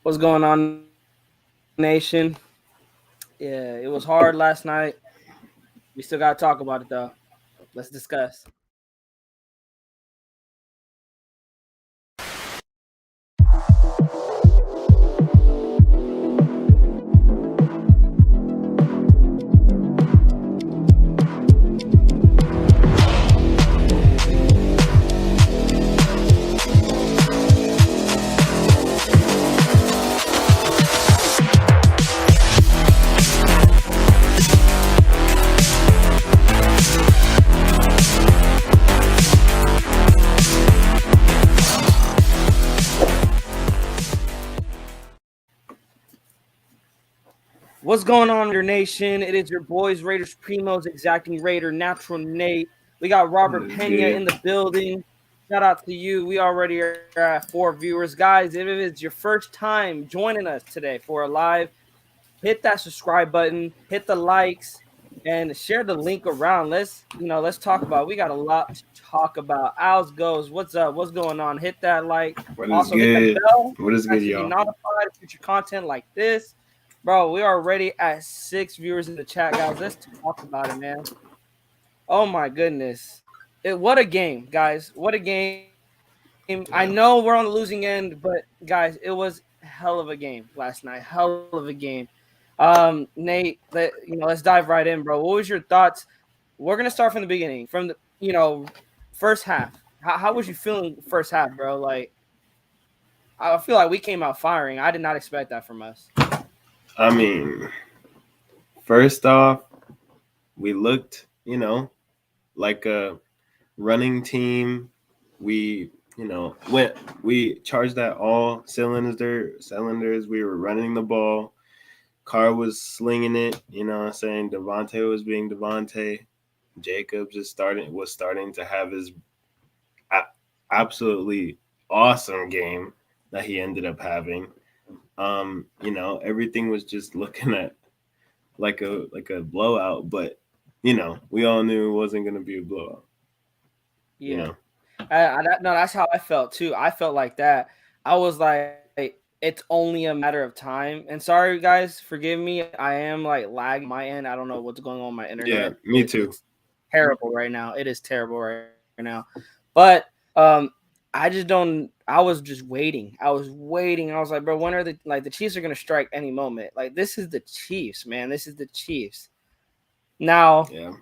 What's going on, nation? Yeah, it was hard last night. We still got to talk about it, though. Let's discuss. What's going on, Raider Nation? It is your boys, Raiders Primos, Exacting Raider, Natural Nate. We got Robert That's Pena good. in the building. Shout out to you. We already are at 4 viewers. Guys, if it is your first time joining us today for a live, hit that subscribe button, hit the likes, and share the link around. Let's talk about it. We got a lot to talk about. Owls goes, what's up? What's going on? Hit that like. What is Also hit the good? bell What is good, to be y'all? notified of future content like this. Bro, we are already at 6 viewers in the chat, guys. Let's talk about it, man. Oh my goodness. What a game, guys. What a game. I know we're on the losing end, but guys, it was hell of a game last night. Hell of a game. Nate, let's dive right in, bro. What was your thoughts? We're gonna start from the beginning, from the first half. How was you feeling first half, bro? Like, I feel like we came out firing. I did not expect that from us. I mean, first off, we looked, like a running team. We, went. We charged at all cylinders. We were running the ball. Carr was slinging it. You know what I'm saying? Devontae was being Devontae. Jacobs was starting to have his absolutely awesome game that he ended up having. Everything was just looking at like a blowout, but we all knew it wasn't gonna be a blowout. You Yeah. know, No, that's how I felt too. I felt like that. I was like, it's only a matter of time. And sorry, guys, forgive me. I am like lagging my end. I don't know what's going on with my internet. yeah, me It's too. terrible right now. It is terrible right now. But I just don't. I was just waiting. I was like, bro, when are the Chiefs are gonna strike any moment? Like this is the Chiefs, man. This is the Chiefs. Now, Yeah,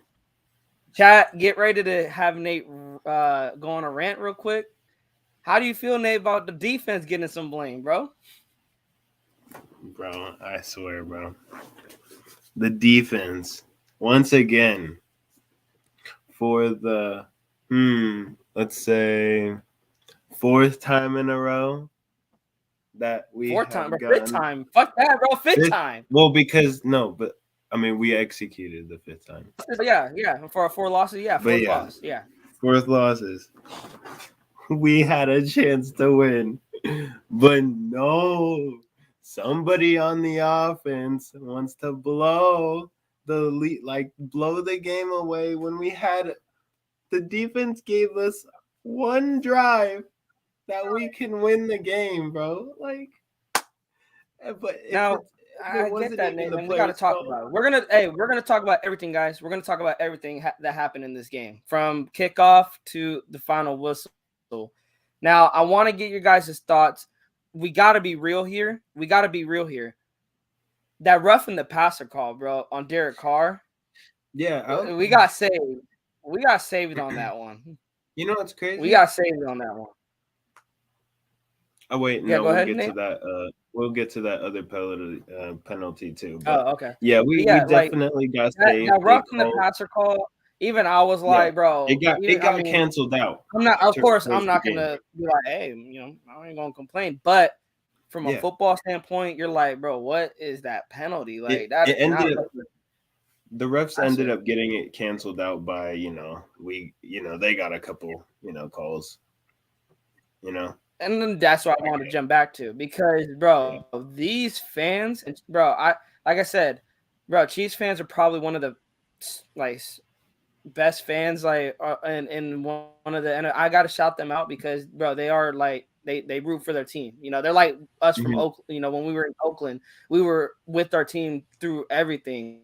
chat, get ready to have Nate go on a rant real quick. How do you feel, Nate, about the defense getting some blame, bro? bro, I swear, bro. The defense once again for the let's say fourth time in a row that we Fourth time, have bro. Fifth gotten time. Fuck that, bro. Fifth fifth. time. Well, because no, but I mean we executed the fifth time. Yeah. For four losses, yeah, But fourth yeah, loss, yeah. fourth losses. We had a chance to win. But no, somebody on the offense wants to blow the lead, like blow the game away when we had the defense gave us one drive that we can win the game, bro. Like, but Now, if it I get wasn't that, even Nate, the man. We got to players' talk fault, about it. We're gonna talk about everything, guys. We're gonna talk about everything that happened in this game, from kickoff to the final whistle. Now, I want to get your guys' thoughts. We got to be real here. That rough in the passer call, bro, on Derek Carr. yeah. We got saved. We got saved on that one. You know what's We crazy? got saved on that one. Oh wait, Yeah, no, go we'll ahead, get to Nate. that. We'll get to that other penalty too. But Oh, okay. yeah, But we yeah, like definitely got that saved. They rough in the called. passer call. Even I was Yeah, like, bro. it Even I got mean, canceled out I'm not. Of course, I'm towards the not game. gonna be like, hey, I ain't gonna complain. But from a Yeah, football standpoint, you're like, bro, what is that penalty? it Like that it is not ended up. like a The refs ended passer. up getting it canceled out by they got a couple calls. You know. And then that's what I want to jump back to because, bro, Yeah. these fans, and bro, like I said, bro, Chiefs fans are probably one of the like best fans, like in one of the. And I got to shout them out because, bro, they are like they root for their team. They're like us from Mhm. Oakland. When we were in Oakland, we were with our team through everything.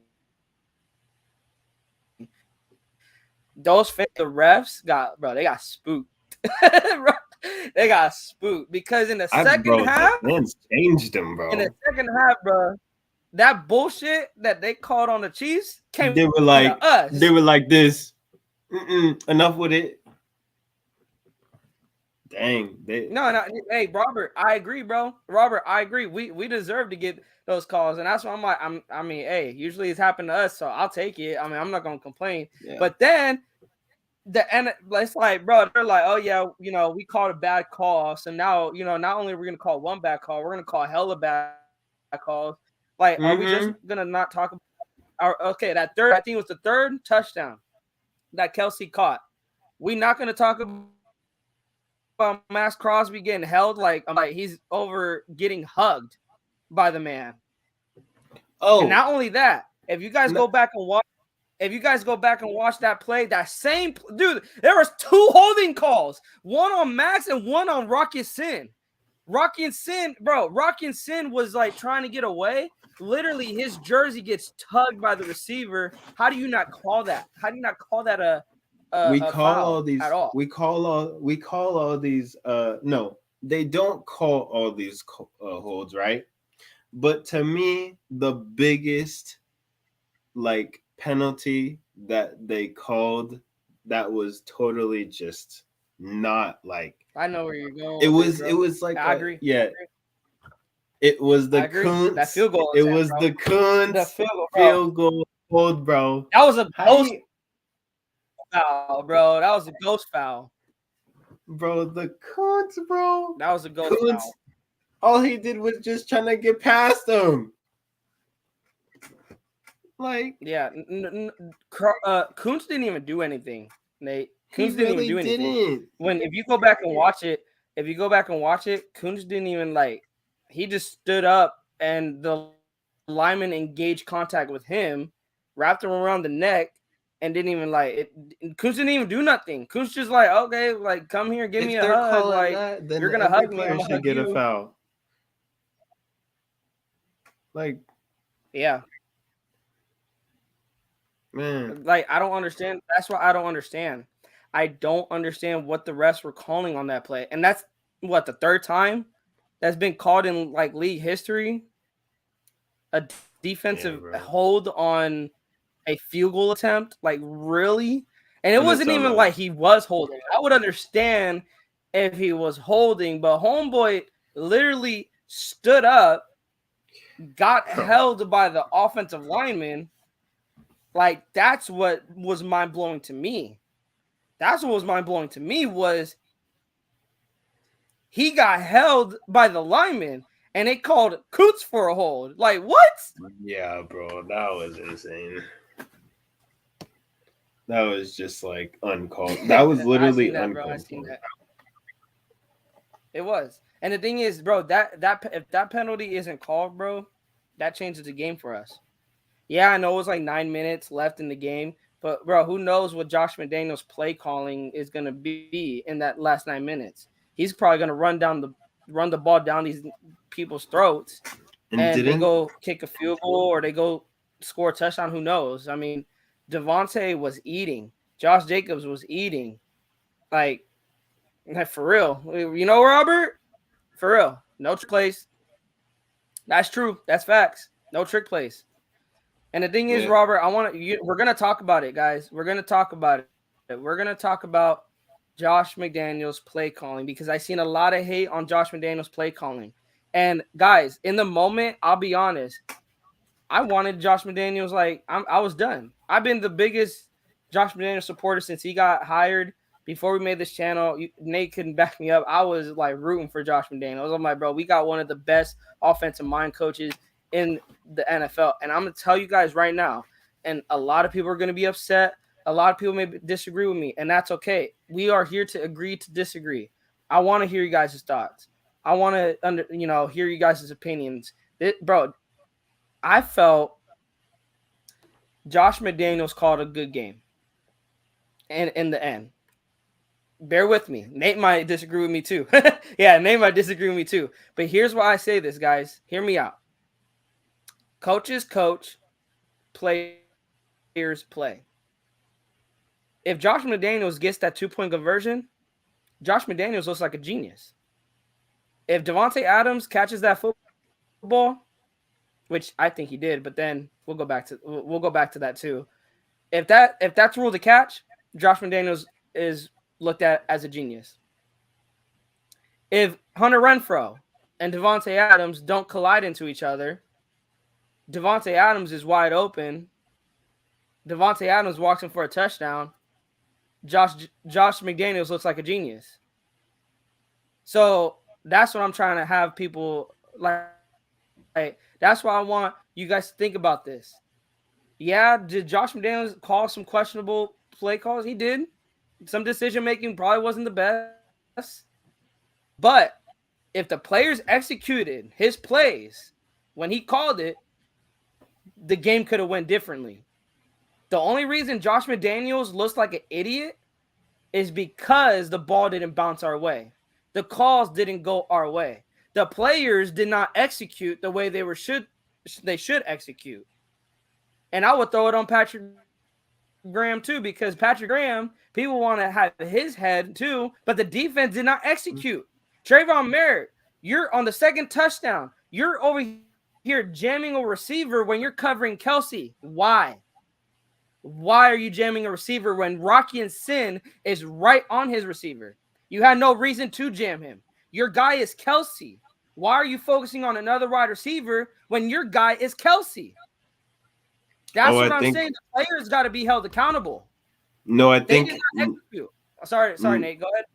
Those fans, the refs they got spooked. They got spooked because in the second Bro, the half, fans changed them, bro. bro, that bullshit that they called on the Chiefs came They were to like, us. this. Enough with it. Dang, No, hey, Robert, I agree, bro. Robert, I agree. We deserve to get those calls, and that's why I'm like, I mean, hey, usually it's happened to us, so I'll take it. I mean, I'm not gonna complain. yeah. But then it's like, bro, they're like, oh yeah, we called a bad call, so now, not only are we gonna call one bad call, we're gonna call hella bad calls. Like, are we just Mm-hmm. gonna not talk about okay, that third, I think it was the third touchdown that Kelsey caught. We not gonna talk about Max Crosby getting held like he's over getting hugged by the man. And Oh, not only that, if you guys no, go back and watch that play, that same dude, there was 2 holding calls, one on Max and one on Rocky Sin. Rocky Sin was like trying to get away. Literally, his jersey gets tugged by the receiver. How do you not call that? How do you not call that we a call all foul these. at all? We call all these. No, they don't call all these holds, right? But to me, the biggest like penalty that they called that was totally just not like I know where you're going it with this, was. It bro. was like I agree. It was I the agree. That Kuntz. field goal It attempt, was bro. the The Kuntz field goal, bro. field goal hold, bro. That was a How ghost you, foul, bro. That was a ghost foul. bro? The Kuntz, bro. That was a ghost Kuntz. foul. All he did was just trying to get past him. Like Yeah. Kuntz didn't even do anything, Nate. he Kuntz didn't even really do anything. didn't. If you go back and watch it, Kuntz didn't even he just stood up and the lineman engaged contact with him, wrapped him around the neck, and didn't even Kuntz didn't even do nothing. Kuntz just like, okay, like come here, give me If a they're hug. calling Like that, then you're gonna every hug me, I'm player gonna should hug get a you. foul. Like Yeah. man, Like I don't understand. That's why I don't understand. I don't understand what the refs were calling on that play. And that's what the third time that's been called in like league history. A defensive yeah, bro. hold on a field goal attempt. Like really? And it And it's wasn't on even us. like he was holding. I would understand if he was holding, but homeboy literally stood up, got held by the offensive lineman. Like that's what was mind blowing to me. That's what was mind blowing to me was he got held by the lineman and they called Coots for a hold. Like what? Yeah, bro, that was insane. That was just like uncalled. That was I literally seen that, bro. I uncalled seen for. that. It was. And the thing is, bro, that if that penalty isn't called, bro, that changes the game for us. Yeah, I know it was like 9 minutes left in the game, but bro, who knows what Josh McDaniels' play calling is gonna be in that last 9 minutes? He's probably gonna run the ball down these people's throats, And and they didn't go kick a field goal or they go score a touchdown. Who knows? I mean, Devontae was eating. Josh Jacobs was eating. Like for real. Robert? For real. No trick plays. That's true. That's facts. No trick plays. And the thing is, yeah. Robert, we're gonna talk about it, guys. We're gonna talk about it. We're gonna talk about Josh McDaniels' play calling because I seen a lot of hate on Josh McDaniels' play calling. And guys, in the moment, I'll be honest, I wanted Josh McDaniels. I was done. I've been the biggest Josh McDaniels supporter since he got hired. Before we made this channel, Nate couldn't back me up. I was like rooting for Josh McDaniels. I'm like, bro, we got one of the best offensive mind coaches in the NFL. And I'm gonna tell you guys right now, and a lot of people are gonna be upset. A lot of people may disagree with me, and that's okay. We are here to agree to disagree. I want to hear you guys' thoughts. I want to hear you guys' opinions. Bro, I felt Josh McDaniels called a good game. And in the end, bear with me. Nate might disagree with me too. Yeah, Nate might disagree with me too. But here's why I say this, guys. Hear me out. Coaches coach, players play. If Josh McDaniels gets that 2-point conversion, Josh McDaniels looks like a genius. If Devontae Adams catches that football, which I think he did, but then we'll go back to that too. If that's ruled a catch, Josh McDaniels is looked at as a genius. If Hunter Renfrow and Devontae Adams don't collide into each other, Devontae Adams is wide open. Devontae Adams walks in for a touchdown. Josh McDaniels looks like a genius. So that's what I'm trying to have people like. That's why I want you guys to think about this. Yeah, did Josh McDaniels call some questionable play calls? He did. Some decision making probably wasn't the best. But if the players executed his plays when he called it, the game could have went differently. The only reason Josh McDaniels looks like an idiot is because the ball didn't bounce our way. The calls didn't go our way. The players did not execute the way they should execute. And I would throw it on Patrick Graham too, because Patrick Graham, people want to have his head too, but the defense did not execute. Trayvon Merritt, you're on the second touchdown. You're over here jamming a receiver when you're covering Kelsey. Why? Why are you jamming a receiver when Rocky and Sin is right on his receiver? You had no reason to jam him. Your guy is Kelsey. Why are you focusing on another wide receiver when your guy is Kelsey? That's what I'm saying. The players got to be held accountable. No, I They think did not execute. Sorry, Nate. Go ahead.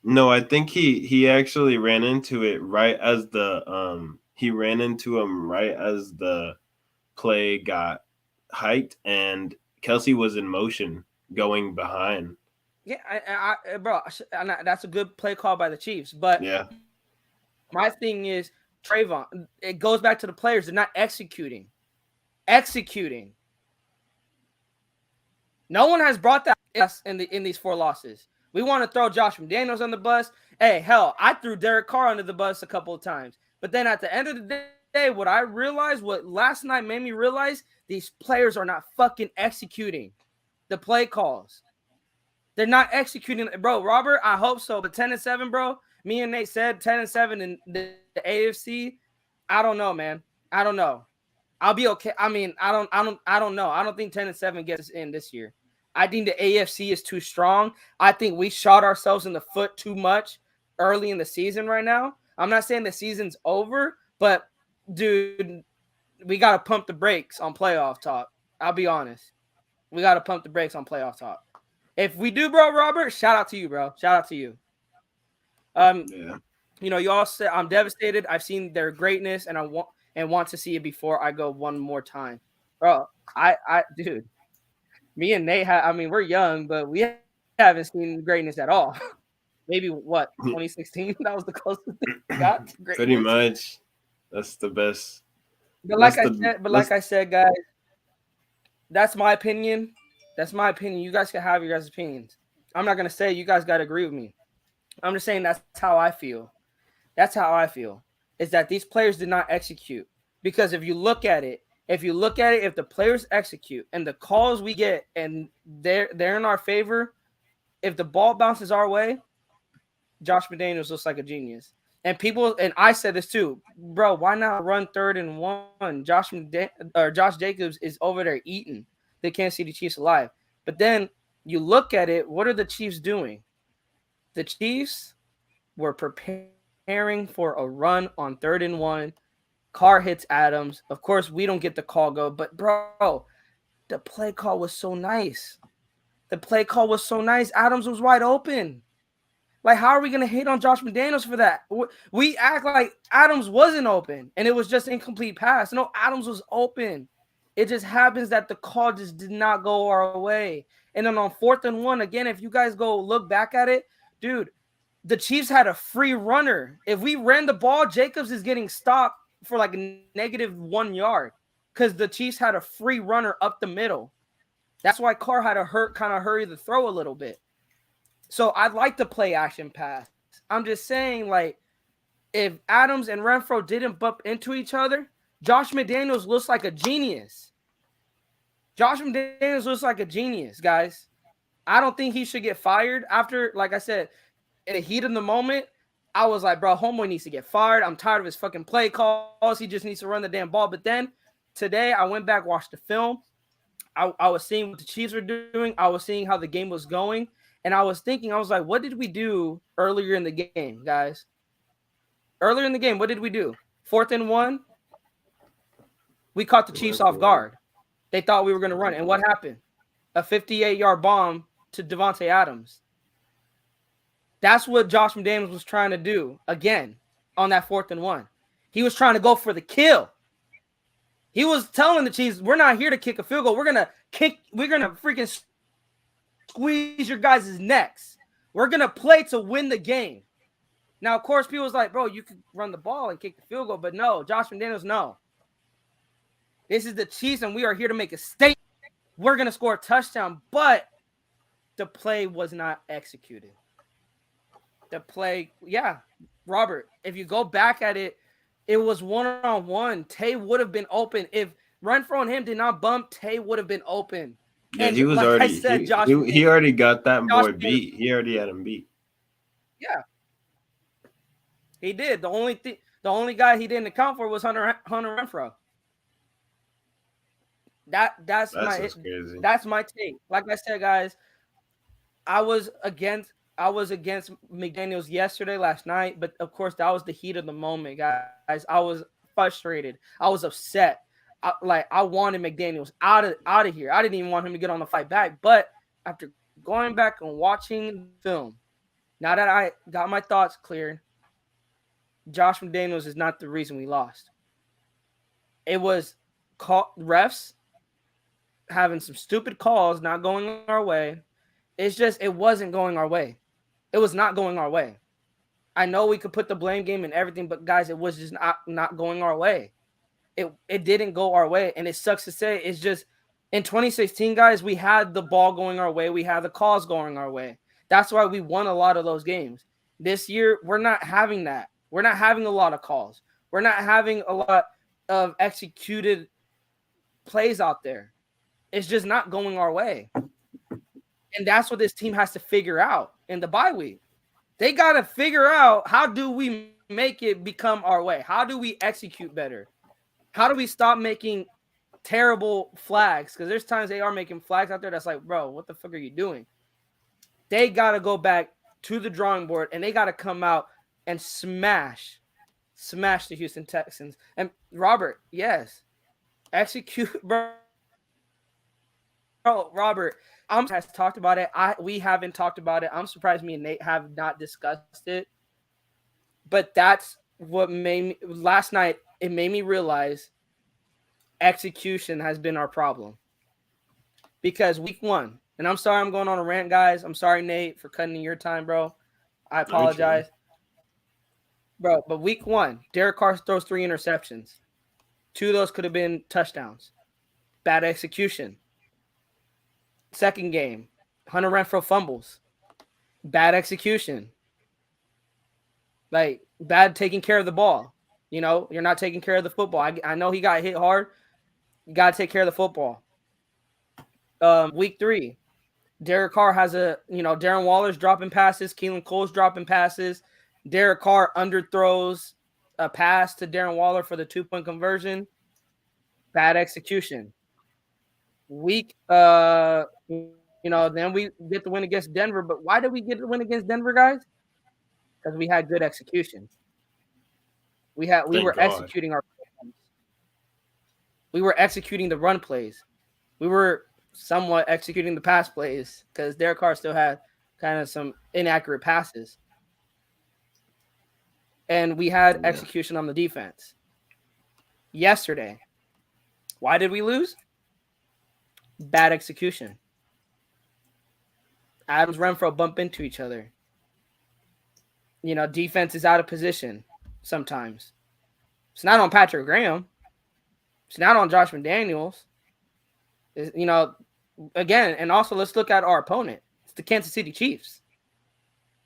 no, I think he actually ran into it right as he ran into him right as the play got hiked and Kelsey was in motion going behind. Yeah, bro, that's a good play call by the Chiefs. But Yeah. my thing is, Trayvon, it goes back to the players. They're not executing. Executing. No one has brought that us in these 4 losses. We want to throw Josh McDaniels on the bus. Hey, hell, I threw Derek Carr under the bus a couple of times. But then at the end of the day, what last night made me realize, these players are not fucking executing the play calls. They're not executing, bro. Robert, I hope so. But 10-7, bro. Me and Nate said 10-7 in the AFC. I don't know, man. I don't know. I'll be okay. I mean, I don't know. I don't think 10-7 gets us in this year. I think the AFC is too strong. I think we shot ourselves in the foot too much early in the season right now. I'm not saying the season's over, but dude, we got to pump the brakes on playoff talk. I'll be honest. We got to pump the brakes on playoff talk. If we do, bro, Robert, shout out to you, bro. Shout out to you. Yeah. You all said I'm devastated. I've seen their greatness, and I want to see it before I go one more time, bro. Dude, me and Nate, we're young, but we haven't seen greatness at all. Maybe what 2016? That was the closest thing we got to Pretty greatness. much. That's the best. But That's like I said, guys, that's my opinion. That's my opinion. You guys can have your guys' opinions. I'm not gonna say you guys gotta agree with me. I'm just saying that's how I feel. That's how I feel. Is that these players did not execute. Because if the players execute and the calls we get and they're in our favor, if the ball bounces our way, Josh McDaniels looks like a genius. And I said this too, bro. Why not run 3rd and 1? Josh Jacobs is over there eating the Kansas City Chiefs alive. But then you look at it, what are the Chiefs doing? The Chiefs were preparing for a run on 3rd and 1. Carr hits Adams. Of course, we don't get the call go, but bro, the play call was so nice. The play call was so nice. Adams was wide open. Like, how are we going to hate on Josh McDaniels for that? We act like Adams wasn't open and it was just incomplete pass. No, Adams was open. It just happens that the call just did not go our way. And then on 4th and 1, again, if you guys go look back at it, dude, the Chiefs had a free runner. If we ran the ball, Jacobs is getting stopped for like a -1 yard because the Chiefs had a free runner up the middle. That's why Carr had to hurry the throw a little bit. So I'd like to play action pass. I'm just saying, like, if Adams and Renfro didn't bump into each other, Josh McDaniels looks like a genius. Josh McDaniels looks like a genius, guys. I don't think he should get fired after, like I said, in the heat of the moment. I was like, bro, homeboy needs to get fired. I'm tired of his fucking play calls. He just needs to run the damn ball. But then today I went back, watched the film. I was seeing what the Chiefs were doing. I was seeing how the game was going. And I was thinking, I was like, what did we do earlier in the game, guys? Earlier in the game, what did we do? 4th and 1, we caught the Chiefs off guard. They thought we were going to run. And what happened? A 58-yard bomb to Devontae Adams. That's what Josh McDaniels was trying to do again on that 4th and 1. He was trying to go for the kill. He was telling the Chiefs, we're not here to kick a field goal. We're going to freaking squeeze your guys' necks. We're going to play to win the game. Now, of course, people was like, bro, you could run the ball and kick the field goal. But no, Josh McDaniels, no. This is the Chiefs, and we are here to make a statement. We're going to score a touchdown, but the play was not executed. The play, yeah, Robert, if you go back at it, it was one-on-one. Tay would have been open. If Renfro and him did not bump, Tay would have been open. Yeah, and he was like already. I said, He already got that Josh boy beat. He already had him beat. Yeah, he did. The only guy he didn't account for was Hunter Renfro. That's my take. Like I said, guys, I was against McDaniels last night, but of course that was the heat of the moment, guys. I was frustrated. I was upset. I wanted McDaniels out of here. I didn't even want him to get on the fight back. But after going back and watching the film, now that I got my thoughts clear, Josh McDaniels is not the reason we lost. It was refs having some stupid calls, not going our way. It's just it wasn't going our way. It was not going our way. I know we could put the blame game and everything, but guys, it was just not going our way. It didn't go our way, and it sucks to say. It's just in 2016, guys, we had the ball going our way. We had the calls going our way. That's why we won a lot of those games. This year, we're not having that. We're not having a lot of calls. We're not having a lot of executed plays out there. It's just not going our way. And that's what this team has to figure out in the bye week. They got to figure out, how do we make it become our way? How do we execute better? How do we stop making terrible flags? Because there's times they are making flags out there that's like, bro, what the fuck are you doing? They got to go back to the drawing board, and they got to come out and smash the Houston Texans. And Robert, yes, execute, bro. Robert, has talked about it. We haven't talked about it. I'm surprised me and Nate have not discussed it. But that's what made me last night. It made me realize execution has been our problem. Because week 1, and I'm sorry I'm going on a rant, guys. I'm sorry, Nate, for cutting your time, bro. I apologize. Okay. Bro, but week 1, Derek Carr throws 3 interceptions. 2 of those could have been touchdowns. Bad execution. Second game, Hunter Renfro fumbles. Bad execution. Like, bad taking care of the ball. You know, you're not taking care of the football. I know he got hit hard. You got to take care of the football. Week 3, Derek Carr has Darren Waller's dropping passes. Keelan Cole's dropping passes. Derek Carr underthrows a pass to Darren Waller for the 2-point conversion. Bad execution. Week, then we get the win against Denver. But why did we get the win against Denver, guys? Because we had good execution. We were executing our plans. We were executing the run plays. We were somewhat executing the pass plays because Derek Carr still had kind of some inaccurate passes. And we had execution on the defense. Yesterday, why did we lose? Bad execution. Adams, Renfro bump into each other. Defense is out of position sometimes. It's not on Patrick Graham. It's not on Josh McDaniels. Again, and also let's look at our opponent. It's the Kansas City Chiefs.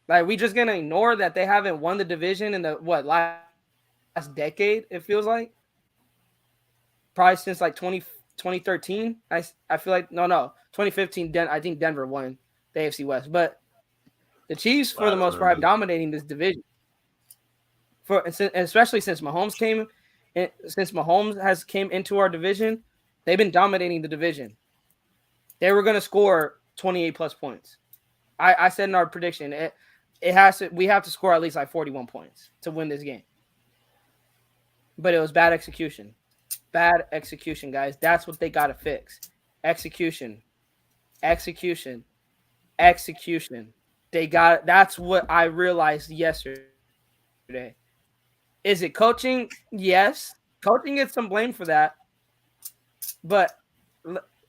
Like we just gonna ignore that they haven't won the division in the last decade? It feels like probably since like 2013. I feel like no 2015. I think Denver won the AFC West, but the Chiefs for I the don't most part have remember. dominating this division for especially since Mahomes came, since Mahomes has came into our division, they've been dominating the division. They were gonna score 28 plus points. I said in our prediction it has to we have to score at least like 41 points to win this game. But it was bad execution. Bad execution, guys. That's what they got to fix. Execution. Execution. Execution. They got that's what I realized yesterday. Is it coaching? Yes. Coaching gets some blame for that. But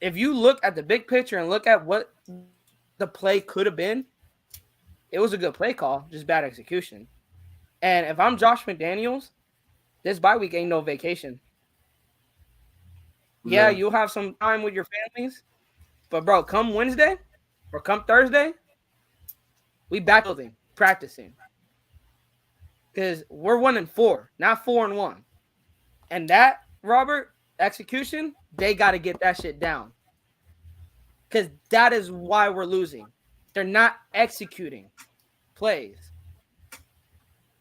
if you look at the big picture and look at what the play could have been, it was a good play call, just bad execution. And if I'm Josh McDaniels, this bye week ain't no vacation. Yeah, No, you'll have some time with your families, but bro, come Wednesday or come Thursday, we back building, practicing. Because we're 1-4, not 4-1. And that, Robert, execution, they got to get that shit down. Because that is why we're losing. They're not executing plays.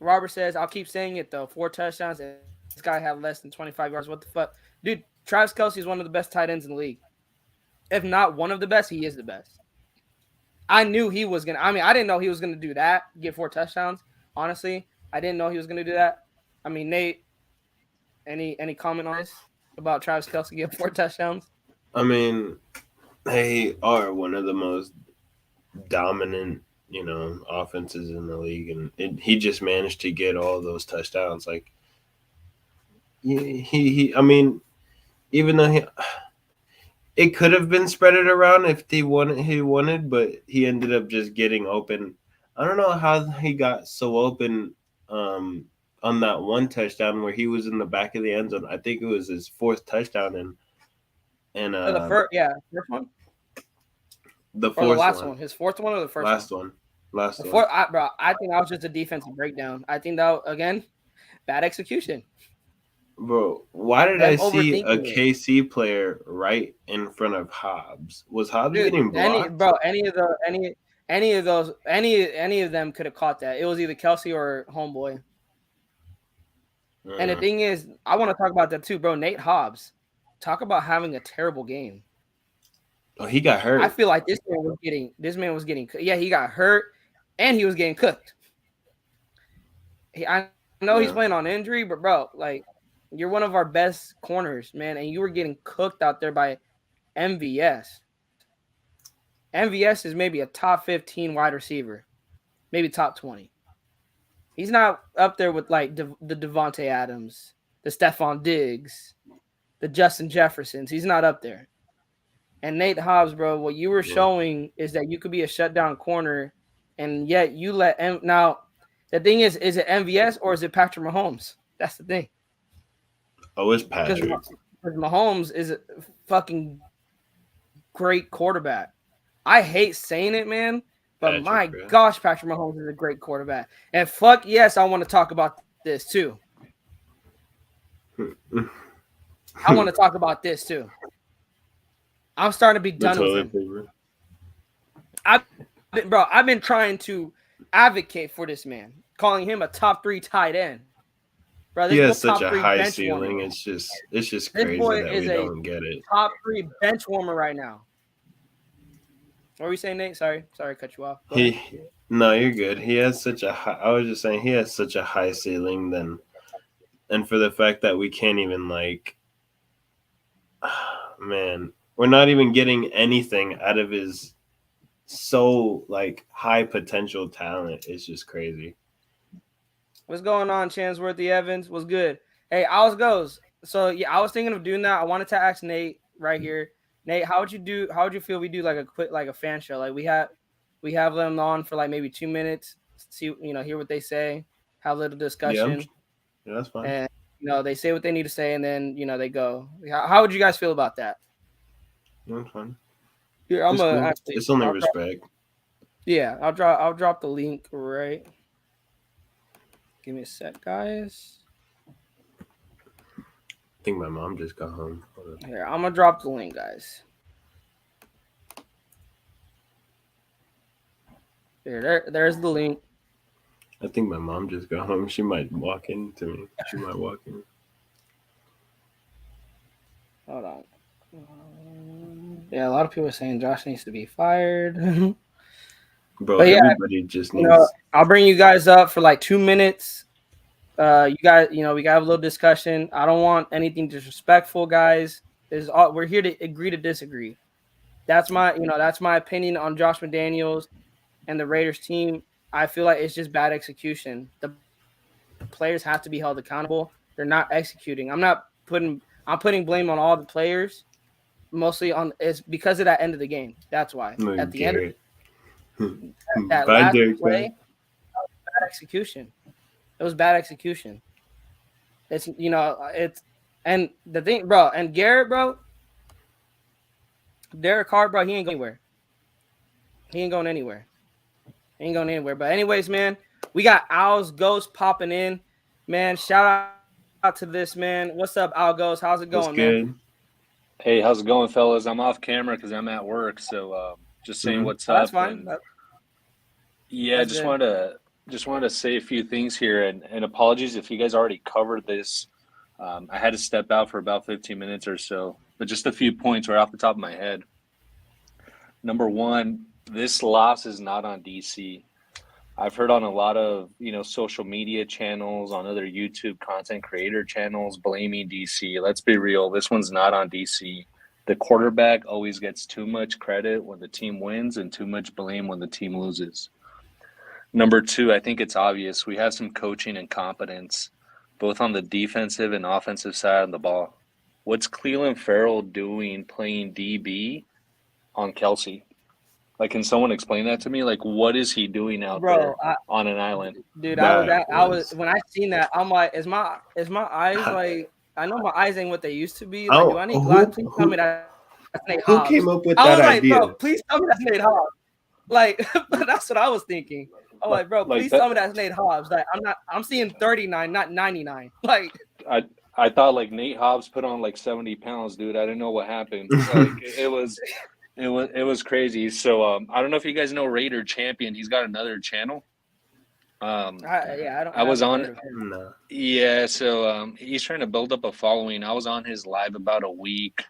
Robert says, I'll keep saying it though. 4 touchdowns. This guy had less than 25 yards. What the fuck? Dude, Travis Kelsey is one of the best tight ends in the league. If not one of the best, he is the best. I knew he was gonna. I mean, I didn't know he was gonna do that. Get 4 touchdowns. Honestly, I didn't know he was gonna do that. I mean, Nate, any comment on this about Travis Kelsey getting 4 touchdowns? I mean they are one of the most dominant, offenses in the league, and he just managed to get all those touchdowns. Like I mean, even though it could have been spread it around if he wanted, but he ended up just getting open. I don't know how he got so open um, on that one touchdown where he was in the back of the end zone. I think it was his fourth touchdown, and For the first one the or the fourth last one, one? His fourth one or the first one? last one, last The one. fourth, bro. I think that was just a defensive breakdown. I think that again, bad execution. Bro, why did I Them see a overthinking it, KC player right in front of Hobbs? Was Hobbs dude. getting blocked? Any of them could have caught that. It was either Kelsey or Homeboy. And the Uh, thing is, I want to talk about that too, bro. Nate Hobbs, talk about having a terrible game. oh, he got I hurt. feel like this man was getting yeah, he got hurt and he was getting cooked. I know he's playing on Yeah. injury, but bro, like you're one of our best corners, man, and you were getting cooked out there by MVS. MVS is maybe a top 15 wide receiver, maybe top 20. He's not up there with like the Devontae Adams, the Stephon Diggs, the Justin Jeffersons. He's not up there. And Nate Hobbs, bro, what you were Yeah. showing is that you could be a shutdown corner, and yet you let now. The thing is it MVS or is it Patrick Mahomes? That's the thing. Oh, it's Because Patrick. Mahomes is a fucking great quarterback. I hate saying it, man, but Patrick, my bro. gosh, Patrick Mahomes is a great quarterback. And fuck yes, I want to talk about this too. I want to talk about this too. I'm starting to be The done with toilet him. paper. I've been trying to advocate for this man, calling him a top 3 tight end. Bro, He this boy has such top a 3 high bench ceiling. warmer. It's just This crazy boy that is we a don't get it. top 3 bench warmer right now. What were you saying, Nate? Sorry, I cut you off. Go ahead. He No, you're good. He has such a high. I was just saying he has such a high ceiling. Then, and for the fact that we can't even like, man, we're not even getting anything out of his so like high potential talent. It's just crazy. What's going on, Chansworthy Evans? What's good? Hey, how's goes? So yeah, I was thinking of doing that. I wanted to ask Nate right here. Nate, how would you do? How would you feel we do like a quick like a fan show? Like we have them on for like maybe 2 minutes. See, hear what they say, have a little Yeah, discussion, yeah, that's fine. and they say what they need to say, and then they go. How would you guys feel about that? That's fine. Here, I'm It's gonna cool. actually. It's only respect. Yeah, I'll drop the link right. Give me a sec, guys. I think my mom just got home. Hold on. Here, I'm gonna drop the link, guys. There's the link. I think my mom just got home. She might walk into me. She might walk in. Hold on. Yeah, a lot of people are saying Josh needs to be fired. Bro, But yeah, everybody just needs. I'll bring you guys up for like 2 minutes. You guys, we gotta have a little discussion. I don't want anything disrespectful, guys. We're here to agree to disagree. That's my opinion on Josh McDaniels and the Raiders team. I feel like it's just bad execution. The players have to be held accountable. They're not executing. I'm putting blame on all the players, mostly on it's because of that end of the game. That's why. At No, the end of Garrett. that Bye, last Derek. Bye. play, bad execution. It was bad execution. It's and the thing, bro, and Garrett, bro, Derek Carr, bro, he ain't going anywhere. He ain't going anywhere. He ain't going anywhere. But anyways, man, we got Owl's Ghost popping in. Man, shout out to this man. What's up, Owl Ghost? How's it going, man? What's good? Hey, how's it going, fellas? I'm off camera because I'm at work, so just saying Hmm. what's Oh, that's up. fine. And yeah, That's good. just wanted to say a few things here, and apologies if you guys already covered this. I had to step out for about 15 minutes or so, but just a few points right off the top of my head. Number one, this loss is not on DC. I've heard on a lot of social media channels, on other YouTube content creator channels, blaming DC. Let's be real, this one's not on DC. The quarterback always gets too much credit when the team wins and too much blame when the team loses. Number two, I think it's obvious we have some coaching incompetence, both on the defensive and offensive side of the ball. What's Cleveland Farrell doing playing DB on Kelsey? Like, can someone explain that to me? Like, what is he doing out Bro, there on an island? dude, That I was was. when I seen that, I'm like, is my eyes like I know my eyes ain't what they used to be. Like, do Oh, I need glasses? Please tell me that's Nate Hobbs. who I came was up like, with bro, that please tell idea? me that's Nate Hobbs. Like, that's what I was thinking. I'm like, bro, please Like tell me that, that's Nate Hobbs. Like, I'm seeing 39, not 99. Like, I I thought like Nate Hobbs put on like 70 pounds, dude. I didn't know what happened. Like it was crazy. So I don't know if you guys know Raider Champion. He's got another channel. Um, I I was haven't on. heard of him. No. Yeah, so he's trying to build up a following. I was on his live about a week,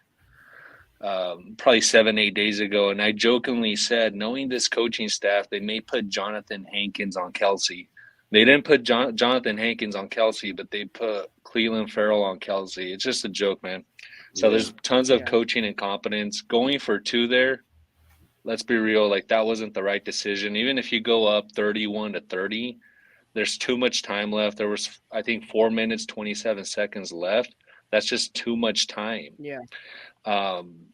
probably 7, 8 days ago, and I jokingly said, knowing this coaching staff, they may put Jonathan Hankins on Kelsey. They didn't put Jonathan Hankins on Kelsey, but they put Cleveland Farrell on Kelsey. It's just a joke, man. So Yeah. there's tons of Yeah, coaching incompetence. Going for two there, let's be real, like that wasn't the right decision. Even if you go up 31-30, there's too much time left. There was, I think, 4 minutes, 27 seconds left. That's just too much time. yeah, Um,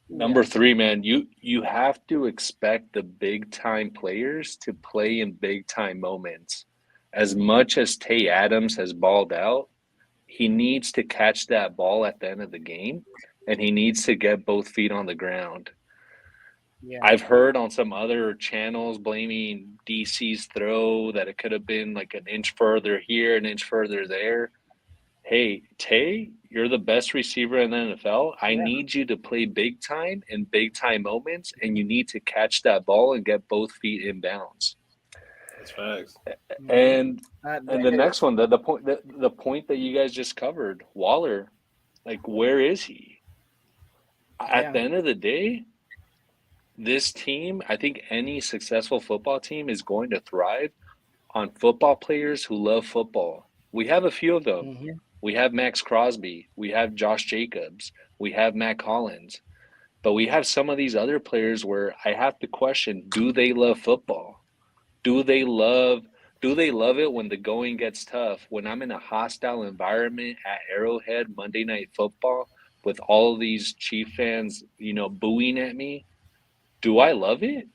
yeah, Number three, man, you have to expect the big time players to play in big time moments. As much as Tay Adams has balled out, he needs to catch that ball at the end of the game, and he needs to get both feet on the ground. yeah, I've heard on some other channels blaming DC's throw that it could have been like an inch further here, an inch further there. Hey, Tay, you're the best receiver in the NFL. I yeah, need you to play big time in big time moments, and you need to catch that ball and get both feet in bounds. That's facts. hmm And and the that next is, one, the point that you guys just covered, Waller, like where is he? At yeah, the end of the day, this team, I think any successful football team is going to thrive on football players who love football. We have a few of them. hmm We have Max Crosby, we have Josh Jacobs, we have Matt Collins, but we have some of these other players where I have to question, do they love football? Do they love do they love it when the going gets tough? When I'm in a hostile environment at Arrowhead Monday Night Football with all of these Chief fans, booing at me, do I love it?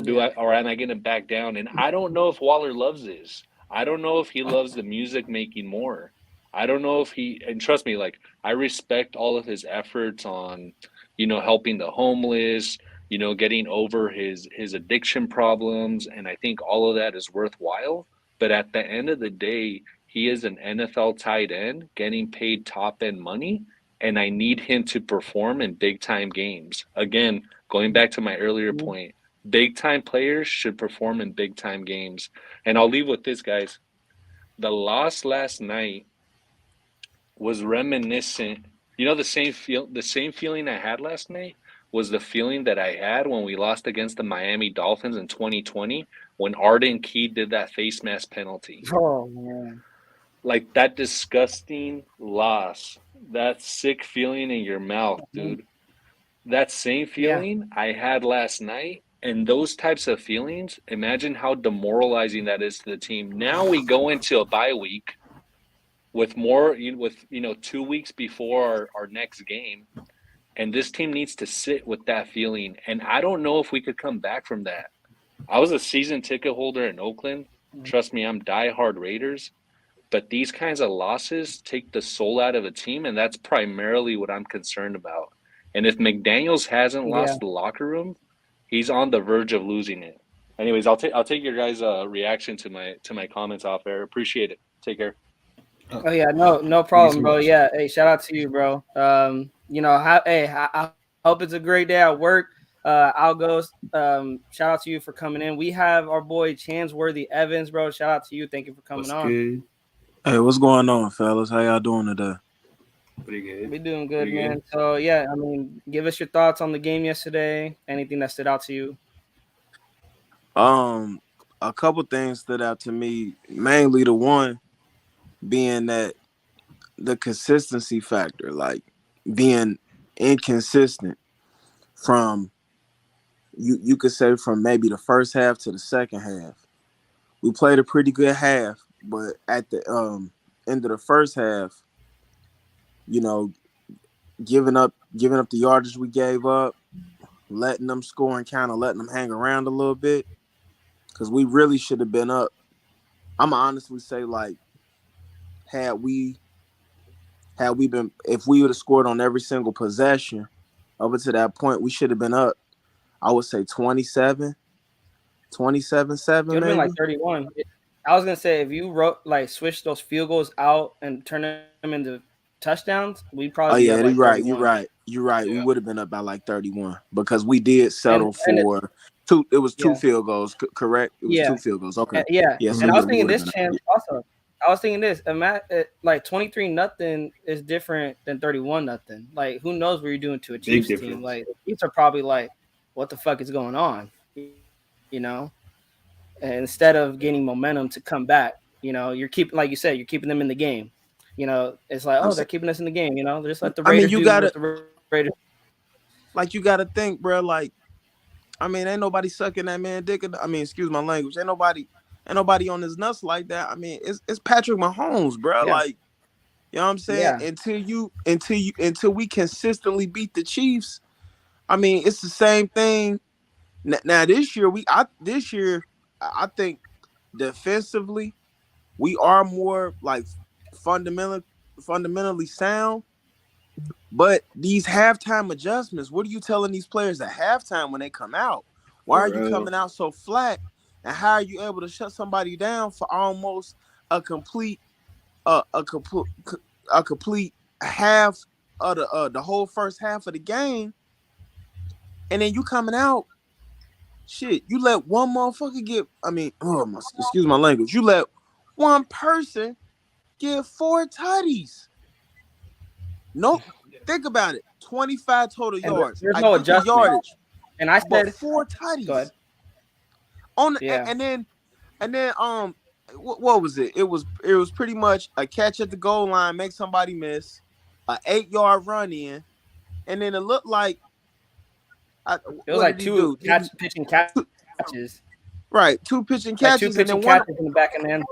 yeah, Or am I going to back down? And I don't know if Waller loves this. I don't know if he loves the music making more. I don't know if he, and trust me, like I respect all of his efforts on, helping the homeless, getting over his addiction problems, and I think all of that is worthwhile. But at the end of the day, he is an NFL tight end getting paid top end money, and I need him to perform in big time games. Again, going back to my earlier point, big time players should perform in big time games. And I'll leave with this, guys. The loss last night was reminiscent. The same feeling I had last night was the feeling that I had when we lost against the Miami Dolphins in 2020 when Arden Key did that face mask penalty. Oh man. Like that disgusting loss, that sick feeling in your mouth, dude. That same Yeah. feeling I had last night, and those types of feelings, imagine how demoralizing that is to the team. Now we go into a bye week with 2 weeks before our next game, and this team needs to sit with that feeling. And I don't know if we could come back from that. I was a season ticket holder in Oakland. Trust me, I'm diehard Raiders. But these kinds of losses take the soul out of a team, and that's primarily what I'm concerned about. And if McDaniels hasn't Yeah. lost the locker room, he's on the verge of losing it. Anyways, I'll take your guys' reaction to my comments off air. Appreciate it. Take care. Oh yeah, no problem, bro. Yeah, hey, shout out to you, bro. I hope it's a great day at work. I'll go. Shout out to you for coming in. We have our boy Chansworthy Evans, bro. Shout out to you. Thank you for coming What's on. good? Hey, what's going on, fellas? How y'all doing today? Pretty good. We doing good, Pretty man. good. So yeah, I mean, give us your thoughts on the game yesterday. Anything that stood out to you? A couple things stood out to me. Mainly the one being that the consistency factor, like being inconsistent from you could say from maybe the first half to the second half. We played a pretty good half, but at the end of the first half, you know, giving up the yardage we gave up, letting them score and kind of letting them hang around a little bit, because we really should have been up. I'm gonna honestly say, like, had we been, if we would have scored on every single possession up to that point, we should have been up. I would say 27-7 It would have maybe. been like 31. I was gonna say if you switch those field goals out and turn them into touchdowns, we'd Oh probably be yeah, at like you're 31. right. We Yeah. would have been up by like 31 because we did settle And for two. It was two yeah, field goals, correct? It was yeah, two field goals. Okay, yeah. yeah. So And I was yeah, we thinking would have this been up. chance also. I was thinking this. Like 23-0 is different than 31-0. Like who knows what you're doing to a Big Chiefs team? difference. Like the Chiefs are probably like, what the fuck is going on? You know. And instead of gaining momentum to come back, you're keeping, like you said, you're keeping them in the game. It's like, I'm oh, they're saying, keeping us in the game. Just let the I mean, Raiders you do gotta what the Raiders. you gotta think, bro. Like, I mean, ain't nobody sucking that man dick. I mean, excuse my language. Ain't nobody on his nuts like that. I mean, it's Patrick Mahomes, bro. Yeah, Like, you know what I'm saying? yeah, Until we consistently beat the Chiefs. I mean, it's the same thing. Now this year I think defensively we are more like fundamentally sound. But these halftime adjustments, what are you telling these players at halftime when they come out? Why are For you real. coming out so flat? And how are you able to shut somebody down for almost a complete uh, a complete a complete half of the whole first half of the game, and then you coming out, shit, you let one motherfucker get, I mean, excuse my language, you let one person get 4 tutties. No, think about it. 25 total and yards. there's I no get the adjustment. yardage, And I but said, 4 go ahead. tutties on, Yeah, and then what was it? It was pretty much a catch at the goal line, make somebody miss, a 8-yard run in, and then it looked like, it was what like did he do? pitching Two, catches, right, 2 pitching like two catches, and pitching then one, catches in the back of the end.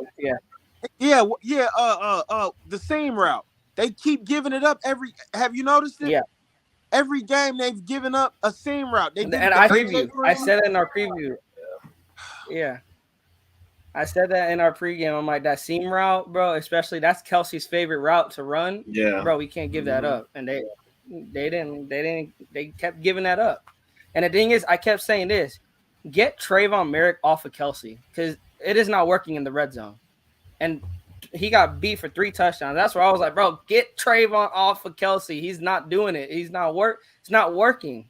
Yeah, yeah, the seam route. They keep giving it up every. Have you noticed it? yeah. Every game they've given up a seam route. They And did it I to AJ preview. I Green. said it in our preview. Yeah. I said that in our pregame. I'm like, that seam route, bro, especially that's Kelsey's favorite route to run. Yeah. Bro, we can't give that up. And they kept giving that up. And the thing is, I kept saying this: get Trayvon Merrick off of Kelsey because it is not working in the red zone. And he got beat for 3 touchdowns. That's where I was like, bro, get Trayvon off of Kelsey. He's not doing it. He's not It's not working.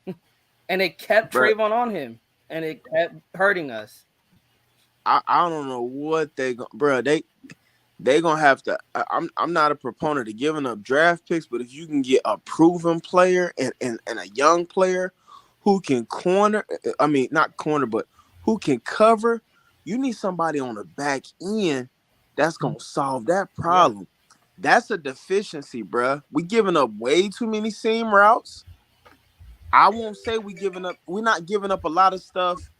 And it kept But Trayvon on him, and it kept hurting us. I don't know what bro. They gonna have to. I'm not a proponent of giving up draft picks, but if you can get a proven player and a young player who can corner, I mean not corner, but who can cover, you need somebody on the back end that's gonna solve that Yeah. problem. That's a deficiency, bruh. We giving up way too many seam routes. I won't say we're not giving up a lot of stuff.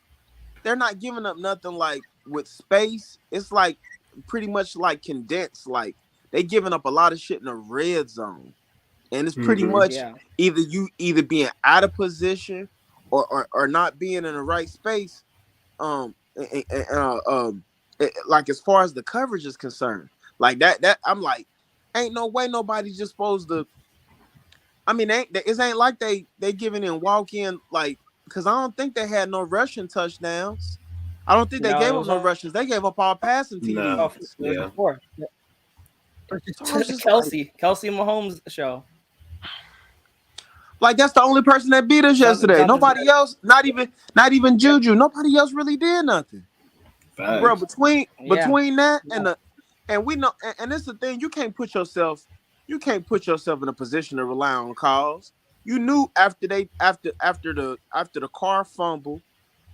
They're not giving up nothing like with space. It's like pretty much like condensed. Like they giving up a lot of shit in the red zone. And it's pretty Mm-hmm. much Yeah. either being out of position or not being in the right space. Like as far as the coverage is concerned, like that I'm like, ain't no way nobody's just supposed to. I mean, it ain't like they giving in walk in like because I don't think they had no rushing touchdowns. I don't think they No, gave it up was no all rushes. They gave up all passing No. it TDs. was Yeah. just 4. It was So I was just just like, Kelsey Mahomes show. that's the only person that beat us yesterday. Something's Nobody else, not even Juju. Nobody else really did nothing, bro. Facts. yeah. Between that Yeah. and we know, and it's the thing. You can't put yourself in a position to rely on calls. You knew after the Carr fumble,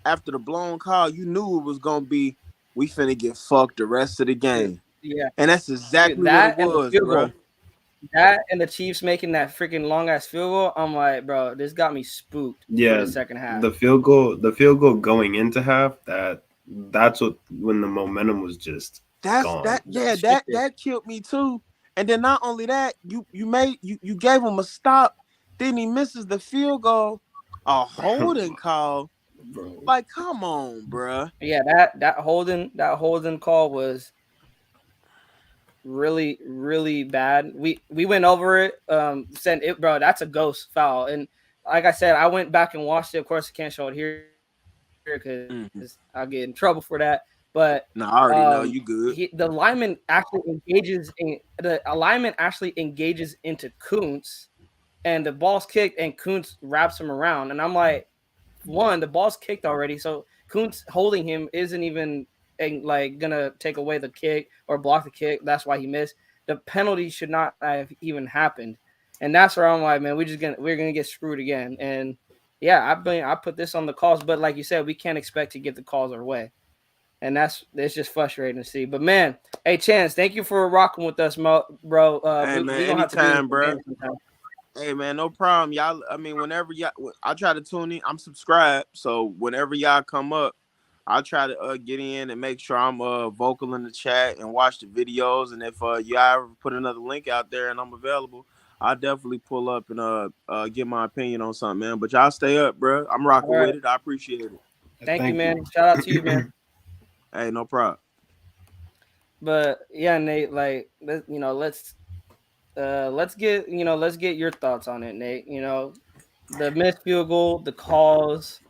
after the blown call, you knew it was gonna be we finna get fucked the rest of the Dude, game, yeah. and that's Dude, exactly what it that and the was, field bro. goal. That and the Chiefs making that freaking long ass field goal. I'm like, bro, this got me spooked for Yeah. the second half. The field goal going into half, that's what when the momentum was just That's gone. that. Yeah, that Shifted. that killed me too. And then not only that, you gave him a stop. Then he misses the field goal, a holding call. Bro. Like, come on, bruh. Yeah, that holding call was really bad. We went over it. Said it, bro. That's a ghost foul. And like I said, I went back and watched it. Of course, I can't show it here because I'll get Mhm. in trouble for that. But Nah, I already know you good. the alignment actually engages into Kuntz, and the ball's kicked, and Kuntz wraps him around. And I'm like, one, the ball's kicked already, so Kuntz holding him isn't even like gonna take away the kick or block the kick. That's why he missed. The penalty should not have even happened, and that's where I'm like, man, we're gonna get screwed again. And yeah, I put this on the calls, but like you said, we can't expect to get the calls our way, and it's just frustrating to see. But man, hey Chance, thank you for rocking with us, bro. Hey We man, gonna have to do this anytime, bruh. again sometime. Hey man, no problem, y'all. I mean, whenever y'all, I try to tune in. I'm subscribed, so whenever y'all come up, I'll try to get in and make sure I'm vocal in the chat and watch the videos. And if y'all ever put another link out there and I'm available, I'll definitely pull up and get my opinion on something, man. But y'all stay up, bro. I'm All rocking right, with it. I appreciate it. thank you, Thank you. man. Shout out to you, man. Hey, no problem. But yeah, Nate, like let's get your thoughts on it, Nate. The missed field goal, the calls,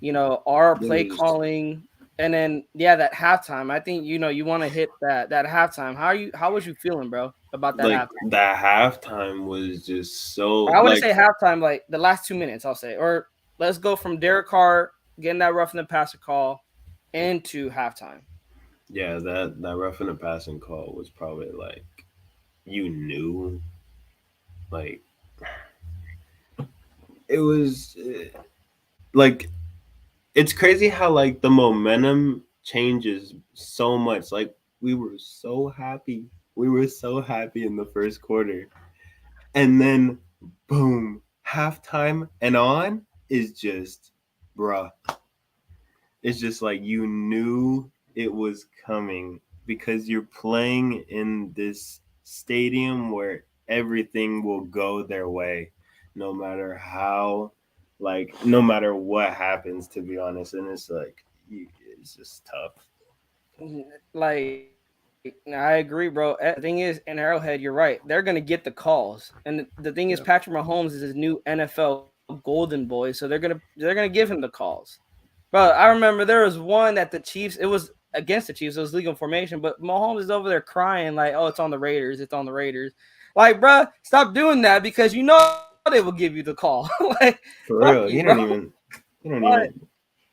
our It play was calling, and then yeah, that halftime. I think you want to hit that halftime. How was you feeling, bro, about that like halftime? that halftime was just so Or I wouldn't like say halftime, like the last 2 minutes, I'll say. Or let's go from Derek Carr getting that roughing the passer call into halftime. yeah, that roughing the passing call was probably like you knew like it was like it's crazy how like the momentum changes so much. Like we were so happy in the first quarter, and then boom, halftime and on is just bruh. It's just like you knew it was coming because you're playing in this stadium where everything will go their way no matter how no matter what happens, to be honest. And it's like it's just tough. Like, I agree, bro. The thing is, in Arrowhead, you're right. They're gonna get the calls, and the thing is, Yeah. Patrick Mahomes is his new NFL golden boy, so they're gonna give him the calls. Bro, I remember there was one at the Chiefs. It was against the Chiefs. It was legal formation, but Mahomes is over there crying like, "Oh, it's on the Raiders. It's on the Raiders." Like, bro, stop doing that because you know they will give you the call. Like, For fuck real. you, He bro. don't even. He don't But, even.